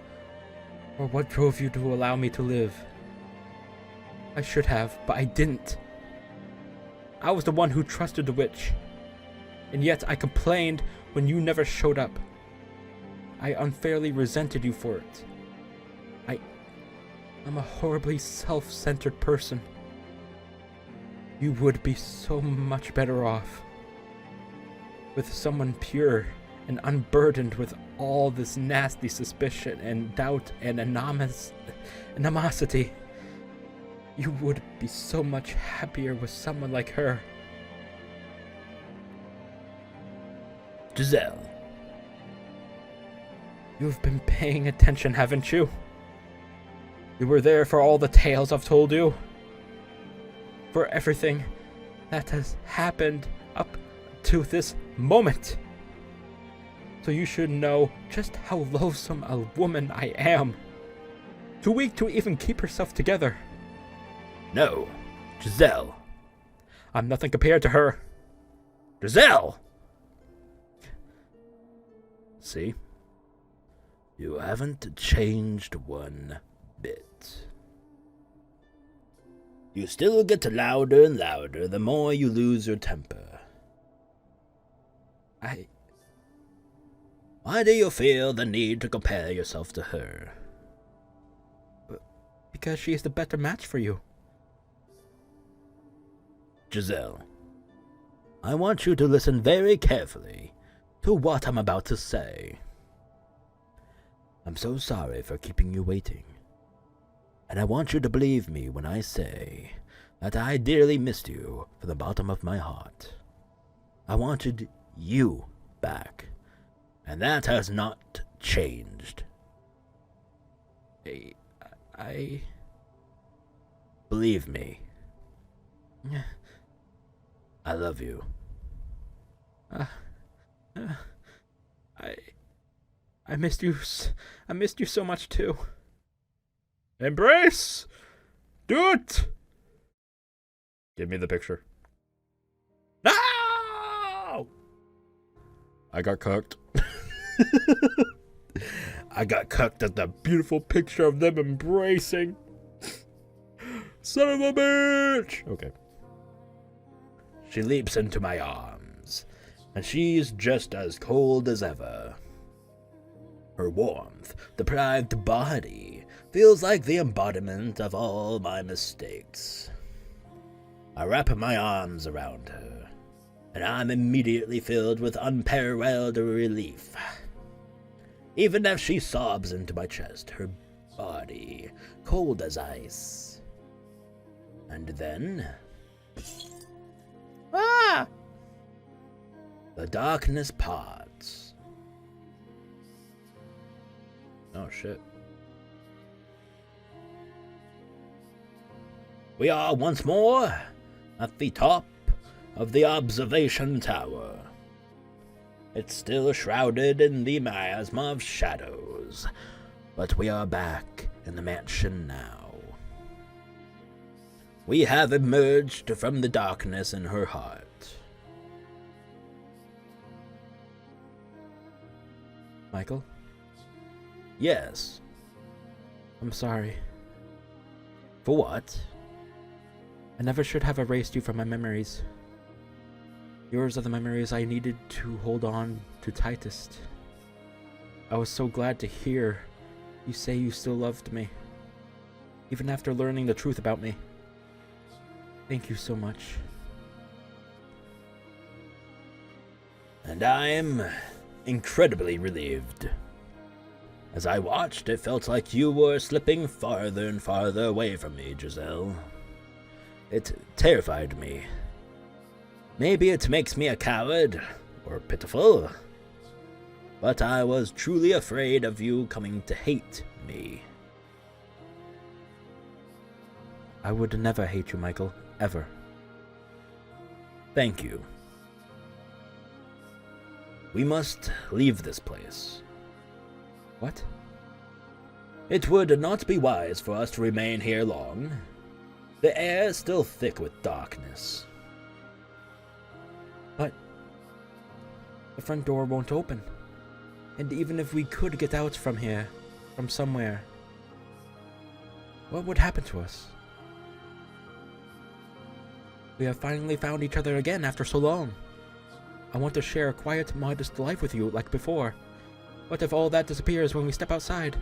or what drove you to allow me to live. I should have, but I didn't. I was the one who trusted the witch, and yet I complained when you never showed up. I unfairly resented you for it. I'm a horribly self-centered person. You would be so much better off with someone pure and unburdened with all this nasty suspicion and doubt and animosity. You would be so much happier with someone like her. Giselle. You've been paying attention, haven't you? You were there for all the tales I've told you. For everything that has happened up to this moment. So you should know just how loathsome a woman I am. Too weak to even keep herself together. No, Giselle. I'm nothing compared to her. Giselle! See? You haven't changed one bit. You still get louder and louder the more you lose your temper. Why do you feel the need to compare yourself to her? Because she is the better match for you. Giselle, I want you to listen very carefully to what I'm about to say. I'm so sorry for keeping you waiting. And I want you to believe me when I say that I dearly missed you from the bottom of my heart. I wanted you back, and that has not changed. I... Believe me. I love you. I missed you. I missed you so much too. Embrace! Do it! Give me the picture. No! I got cooked. I got cooked at the beautiful picture of them embracing. Son of a bitch! Okay. She leaps into my arms, and she's just as cold as ever. Her warmth, deprived body, feels like the embodiment of all my mistakes. I wrap my arms around her, and I'm immediately filled with unparalleled relief. Even as she sobs into my chest, her body cold as ice. And then... Ah! The darkness parts. Oh shit. We are once more at the top of the observation tower. It's still shrouded in the miasma of shadows, but we are back in the mansion now. We have emerged from the darkness in her heart. Michael? Yes. I'm sorry. For what? I never should have erased you from my memories. Yours are the memories I needed to hold on to tightest. I was so glad to hear you say you still loved me, even after learning the truth about me. Thank you so much. And I'm incredibly relieved. As I watched, it felt like you were slipping farther and farther away from me, Giselle. It terrified me. Maybe it makes me a coward, or pitiful, but I was truly afraid of you coming to hate me. I would never hate you, Michael, ever. Thank you. We must leave this place. What? It would not be wise for us to remain here long. The air is still thick with darkness. But the front door won't open. And even if we could get out from here, from somewhere, what would happen to us? We have finally found each other again after so long. I want to share a quiet, modest life with you like before. What if all that disappears when we step outside?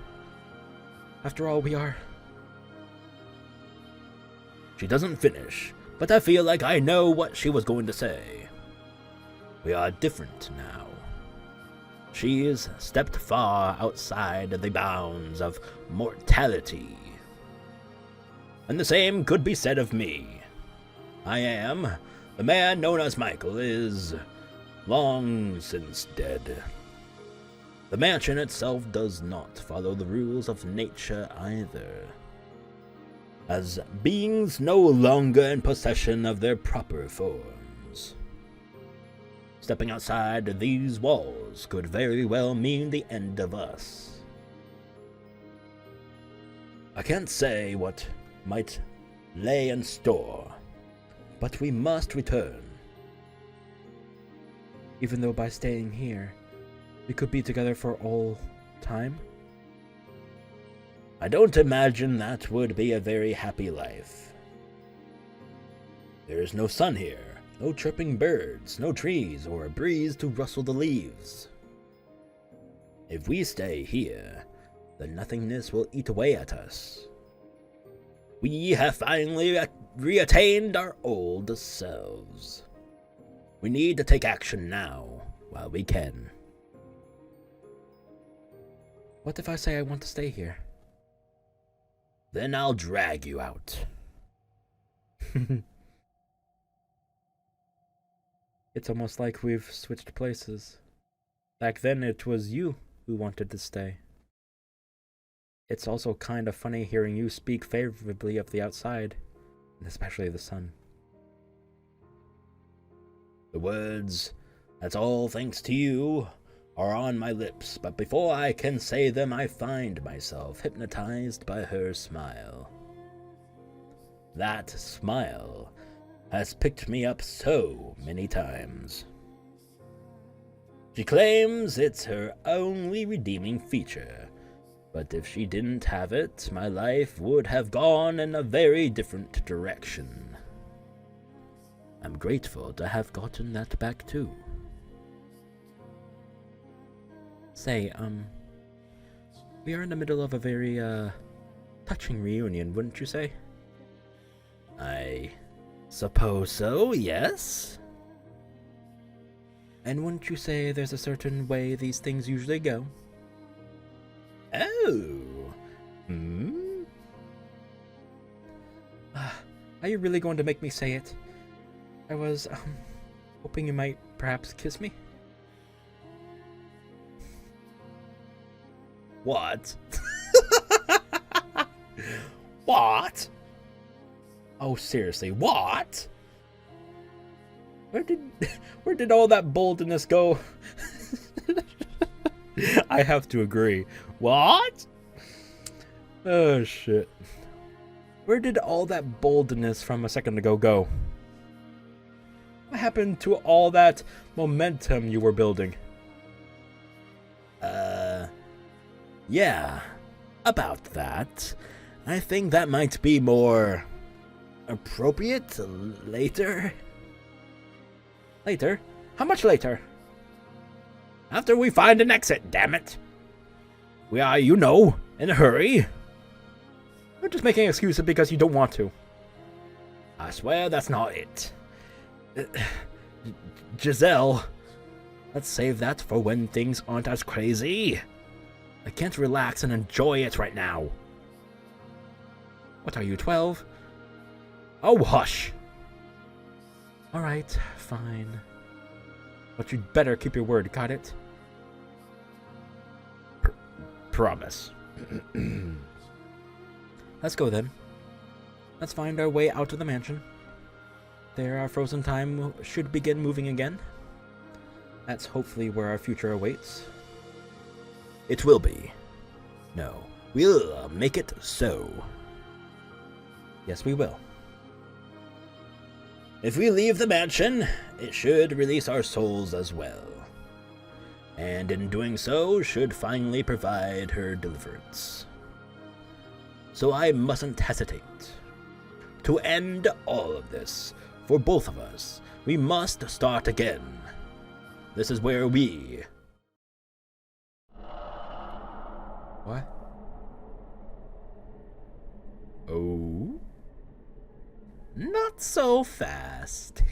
After all, we are... She doesn't finish, but I feel like I know what she was going to say. We are different now. She's stepped far outside the bounds of mortality. And the same could be said of me. The man known as Michael is long since dead. The mansion itself does not follow the rules of nature either, as beings no longer in possession of their proper forms. Stepping outside these walls could very well mean the end of us. I can't say what might lay in store, but we must return. Even though by staying here, we could be together for all time? I don't imagine that would be a very happy life. There is no sun here, no chirping birds, no trees, or a breeze to rustle the leaves. If we stay here, the nothingness will eat away at us. We have finally reattained our old selves. We need to take action now, while we can. What if I say I want to stay here? Then I'll drag you out. It's almost like we've switched places. Back then it was you who wanted to stay. It's also kind of funny hearing you speak favorably of the outside, and especially the sun. The words, "That's all thanks to you," are on my lips, but before I can say them, I find myself hypnotized by her smile. That smile has picked me up so many times. She claims it's her only redeeming feature, but if she didn't have it, my life would have gone in a very different direction. I'm grateful to have gotten that back too. Say, we are in the middle of a very, touching reunion, wouldn't you say? I suppose so, yes. And wouldn't you say there's a certain way these things usually go? Oh. Are you really going to make me say it? I was, hoping you might perhaps kiss me? What? What? Oh, seriously, what? Where did all that boldness go? I have to agree. What? Oh, shit. Where did all that boldness from a second ago go? What happened to all that momentum you were building? Yeah, about that. I think that might be more appropriate later. Later? How much later? After we find an exit, damn it. We are, you know, in a hurry. You're just making excuses because you don't want to. I swear that's not it. Giselle, let's save that for when things aren't as crazy. I can't relax and enjoy it right now. What are you, 12? Oh, hush. Alright, fine. But you'd better keep your word, got it? Promise. Let's go then. Let's find our way out of the mansion. There, our frozen time should begin moving again. That's hopefully where our future awaits. It will be. No, we'll make it so. Yes, we will. If we leave the mansion, it should release our souls as well. And in doing so, should finally provide her deliverance. So I mustn't hesitate. To end all of this, for both of us, we must start again. This is where we... What? Oh? Not so fast.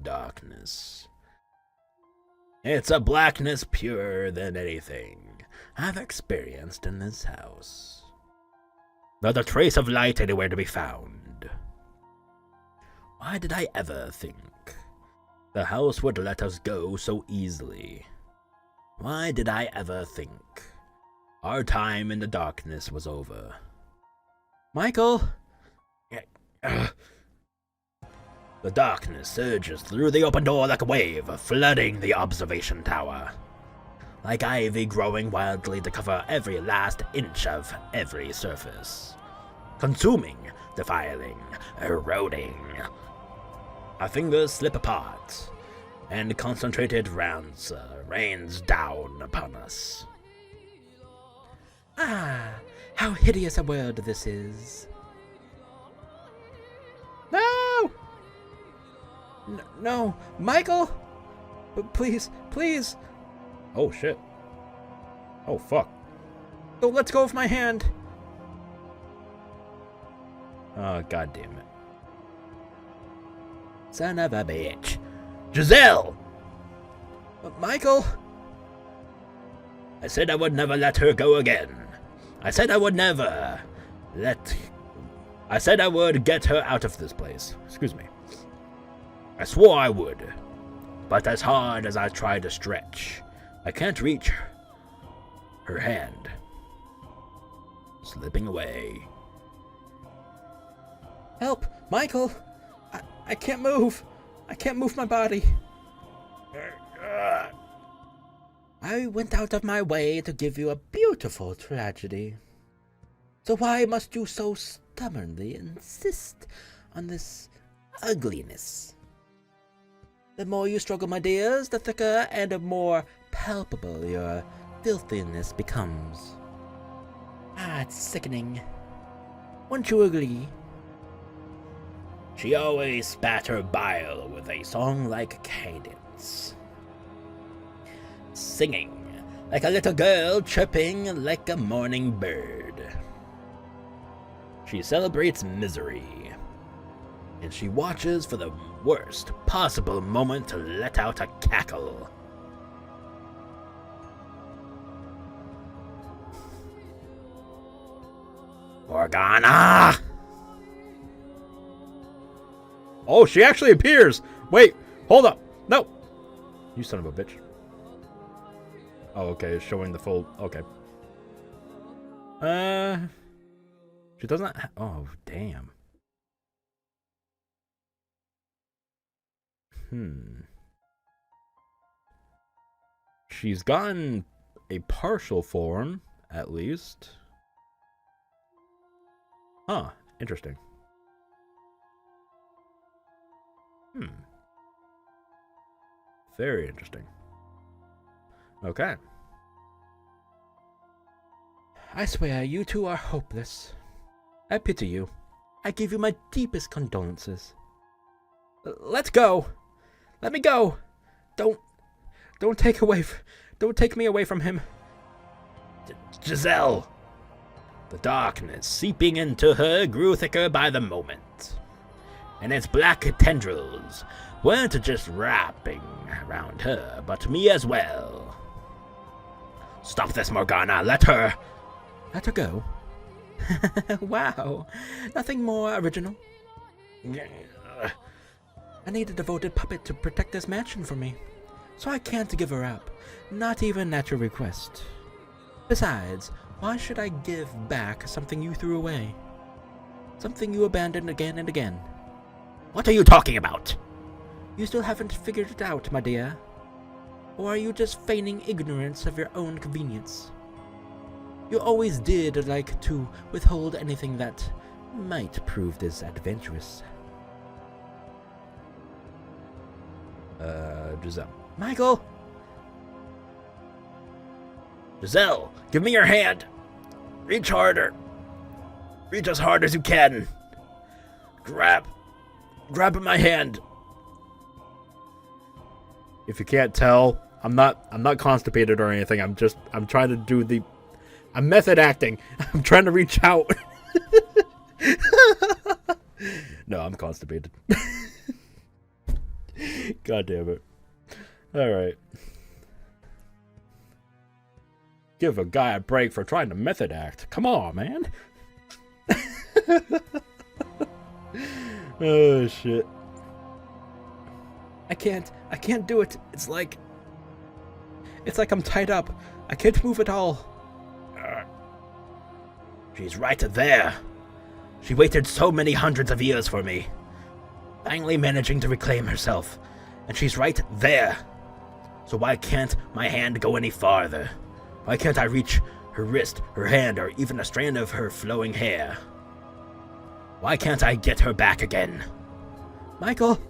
Darkness. It's a blackness purer than anything I've experienced in this house. Not a trace of light anywhere to be found. Why did I ever think the house would let us go so easily? Why did I ever think our time in the darkness was over? Michael! The darkness surges through the open door like a wave, flooding the observation tower. Like ivy growing wildly to cover every last inch of every surface. Consuming, defiling, eroding. Our fingers slip apart, and concentrated rancor rains down upon us. Ah, how hideous a world this is. No! No, Michael! Please, please! Oh shit. Oh fuck. Don't let go of my hand! Oh, god damn it. Son of a bitch. Giselle! Michael! I said I would never let her go again. I said I would never I said I would get her out of this place. Excuse me. I swore I would. But as hard as I try to stretch, I can't reach her hand. Slipping away. Help! Michael! I can't move! I can't move my body! I went out of my way to give you a beautiful tragedy. So why must you so stubbornly insist on this ugliness? The more you struggle, my dears, the thicker and more palpable your filthiness becomes. Ah, it's sickening. Won't you agree? She always spat her bile with a song-like cadence. Singing like a little girl, chirping like a morning bird. She celebrates misery, and she watches for the worst possible moment to let out a cackle. Morgana! Oh, she actually appears! Wait, hold up. No! You son of a bitch. Oh, okay, it's showing the full... Okay. She doesn't... Oh, damn. She's gotten a partial form, at least. Huh, interesting. Very interesting. Okay. I swear, you two are hopeless. I pity you. I give you my deepest condolences. Let's go. Let me go. Don't take me away from him. Giselle! The darkness seeping into her grew thicker by the moment, and its black tendrils weren't just wrapping around her, but me as well. Stop this, Morgana! Let her go? Wow, nothing more original. I need a devoted puppet to protect this mansion for me, so I can't give her up, not even at your request. Besides, why should I give back something you threw away? Something you abandoned again and again? What are you talking about? You still haven't figured it out, my dear? Or are you just feigning ignorance of your own convenience? You always did like to withhold anything that might prove disadvantageous. Giselle. Michael! Giselle, give me your hand. Reach harder. Reach as hard as you can. Grab my hand. If you can't tell, I'm not constipated or anything. I'm trying to do I'm method acting. I'm trying to reach out. No, I'm constipated. God damn it. All right. Give a guy a break for trying to method act. Come on, man. Oh, shit. I can't do it. It's like I'm tied up. I can't move at all. She's right there. She waited so many hundreds of years for me, finally managing to reclaim herself, and she's right there. So why can't my hand go any farther? Why can't I reach her wrist, her hand, or even a strand of her flowing hair? Why can't I get her back again? Michael!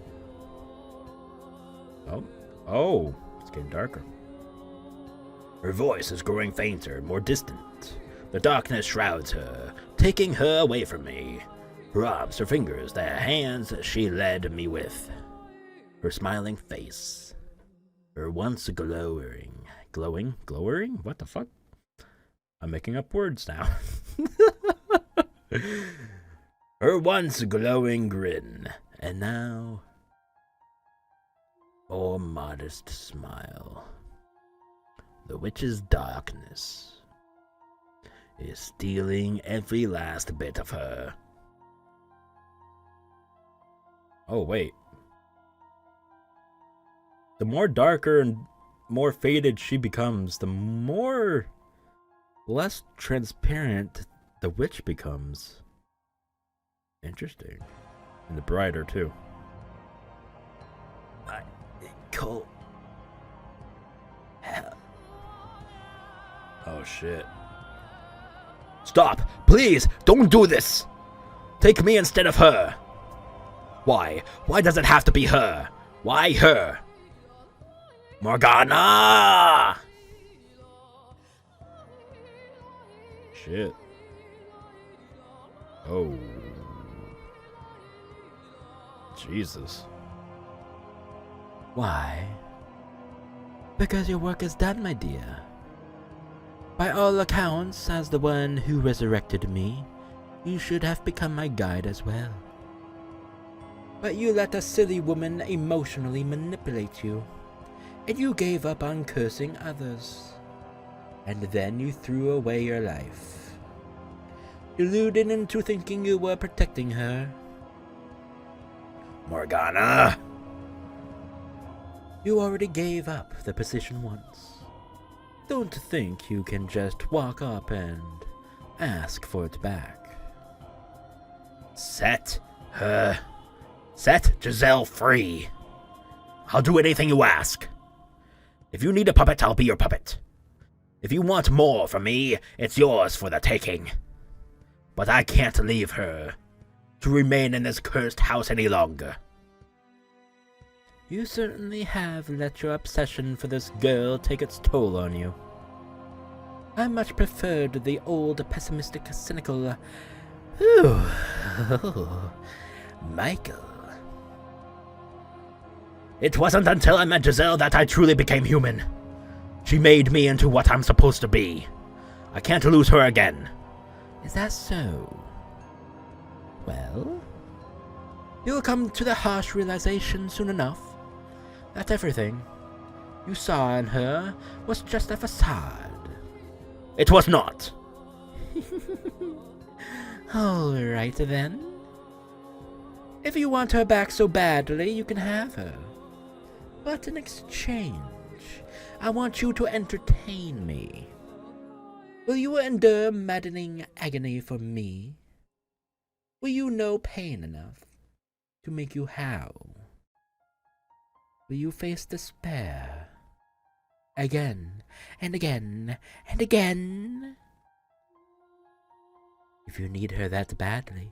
Oh, it's getting darker. Her voice is growing fainter, more distant. The darkness shrouds her, taking her away from me. Her arms, her fingers, the hands she led me with. Her smiling face. Her once glowing? What the fuck? I'm making up words now. Her once glowing grin, and now more modest smile. The witch's darkness is stealing every last bit of her. Oh, wait. The more darker and more faded she becomes, the more less transparent the witch becomes. Interesting. And the brighter, too. Cool. Oh, shit. Stop! Please! Don't do this! Take me instead of her! Why? Why does it have to be her? Why her? Morgana! Shit. Oh. Jesus. Why? Because your work is done, my dear. By all accounts, as the one who resurrected me, you should have become my guide as well. But you let a silly woman emotionally manipulate you, and you gave up on cursing others. And then you threw away your life, deluded into thinking you were protecting her. Morgana! You already gave up the position once. Don't think you can just walk up and ask for it back. Set Giselle free. I'll do anything you ask. If you need a puppet, I'll be your puppet. If you want more from me, it's yours for the taking. But I can't leave her to remain in this cursed house any longer. You certainly have let your obsession for this girl take its toll on you. I much preferred the old pessimistic, cynical... Michael. It wasn't until I met Giselle that I truly became human. She made me into what I'm supposed to be. I can't lose her again. Is that so? Well, you'll come to the harsh realization soon enough that everything you saw in her was just a facade. It was not. Alright then. If you want her back so badly, you can have her. But in exchange, I want you to entertain me. Will you endure maddening agony for me? Will you know pain enough to make you howl? Will you face despair again and again and again? If you need her that badly,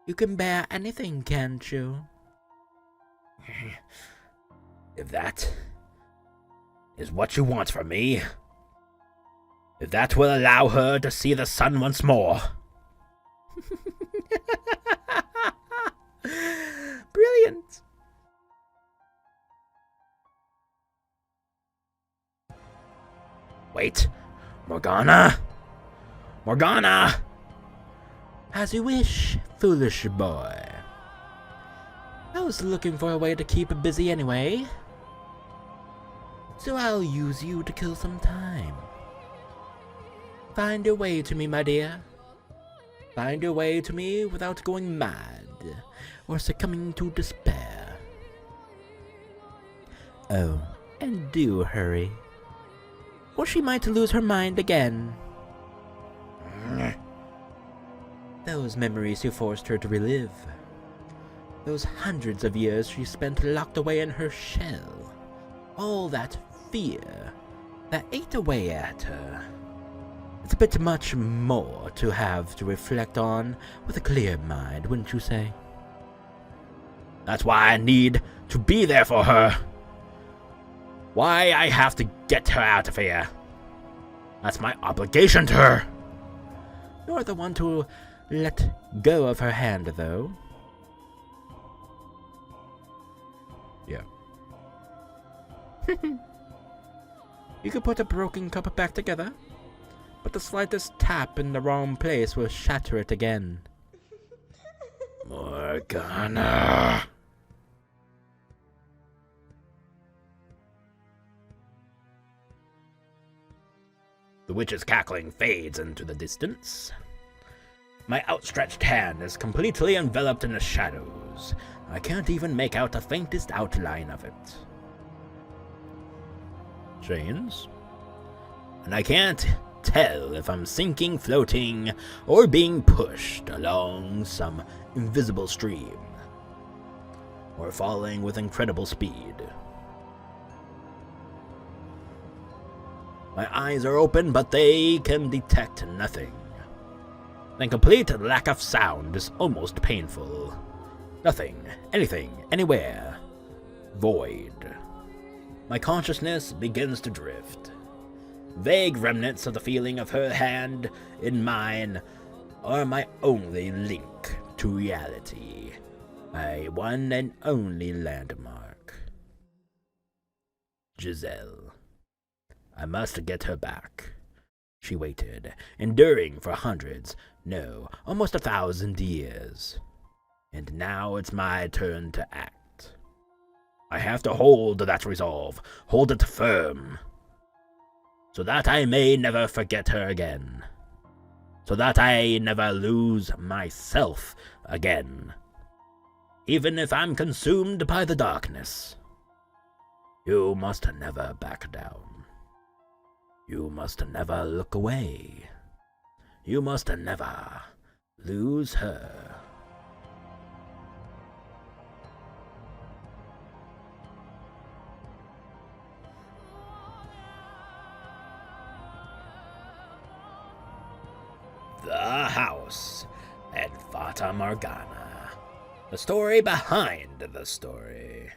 you can bear anything, can't you? If that is what you want from me, if that will allow her to see the sun once more. Brilliant! Wait, Morgana? Morgana! As you wish, foolish boy. I was looking for a way to keep busy anyway, so I'll use you to kill some time. Find your way to me, my dear. Find your way to me without going mad or succumbing to despair. Oh, and do hurry, or she might lose her mind again. Those memories you forced her to relive. Those hundreds of years she spent locked away in her shell. All that fear that ate away at her. It's a bit much more to have to reflect on with a clear mind, wouldn't you say? That's why I need to be there for her. Why I have to get her out of here. That's my obligation to her. You're the one to let go of her hand, though. Yeah. You could put a broken cup back together, but the slightest tap in the wrong place will shatter it again. Morgana. The witch's cackling fades into the distance. My outstretched hand is completely enveloped in the shadows. I can't even make out the faintest outline of it. Chains? And I can't tell if I'm sinking, floating, or being pushed along some invisible stream, or falling with incredible speed. My eyes are open, but they can detect nothing. The complete lack of sound is almost painful. Nothing, anything, anywhere. Void. My consciousness begins to drift. Vague remnants of the feeling of her hand in mine are my only link to reality. My one and only landmark. Giselle. I must get her back. She waited, enduring for hundreds, no, almost 1,000 years. And now it's my turn to act. I have to hold that resolve, hold it firm, so that I may never forget her again, so that I never lose myself again, even if I'm consumed by the darkness. You must never back down. You must never look away. You must never lose her. The House at Fata Morgana. The story behind the story.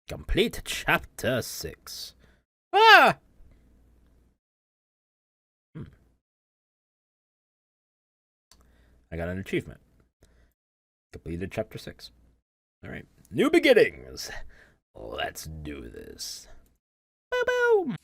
Complete Chapter 6. Ah! I got an achievement. Completed chapter 6. Alright. New beginnings! Let's do this. Boom!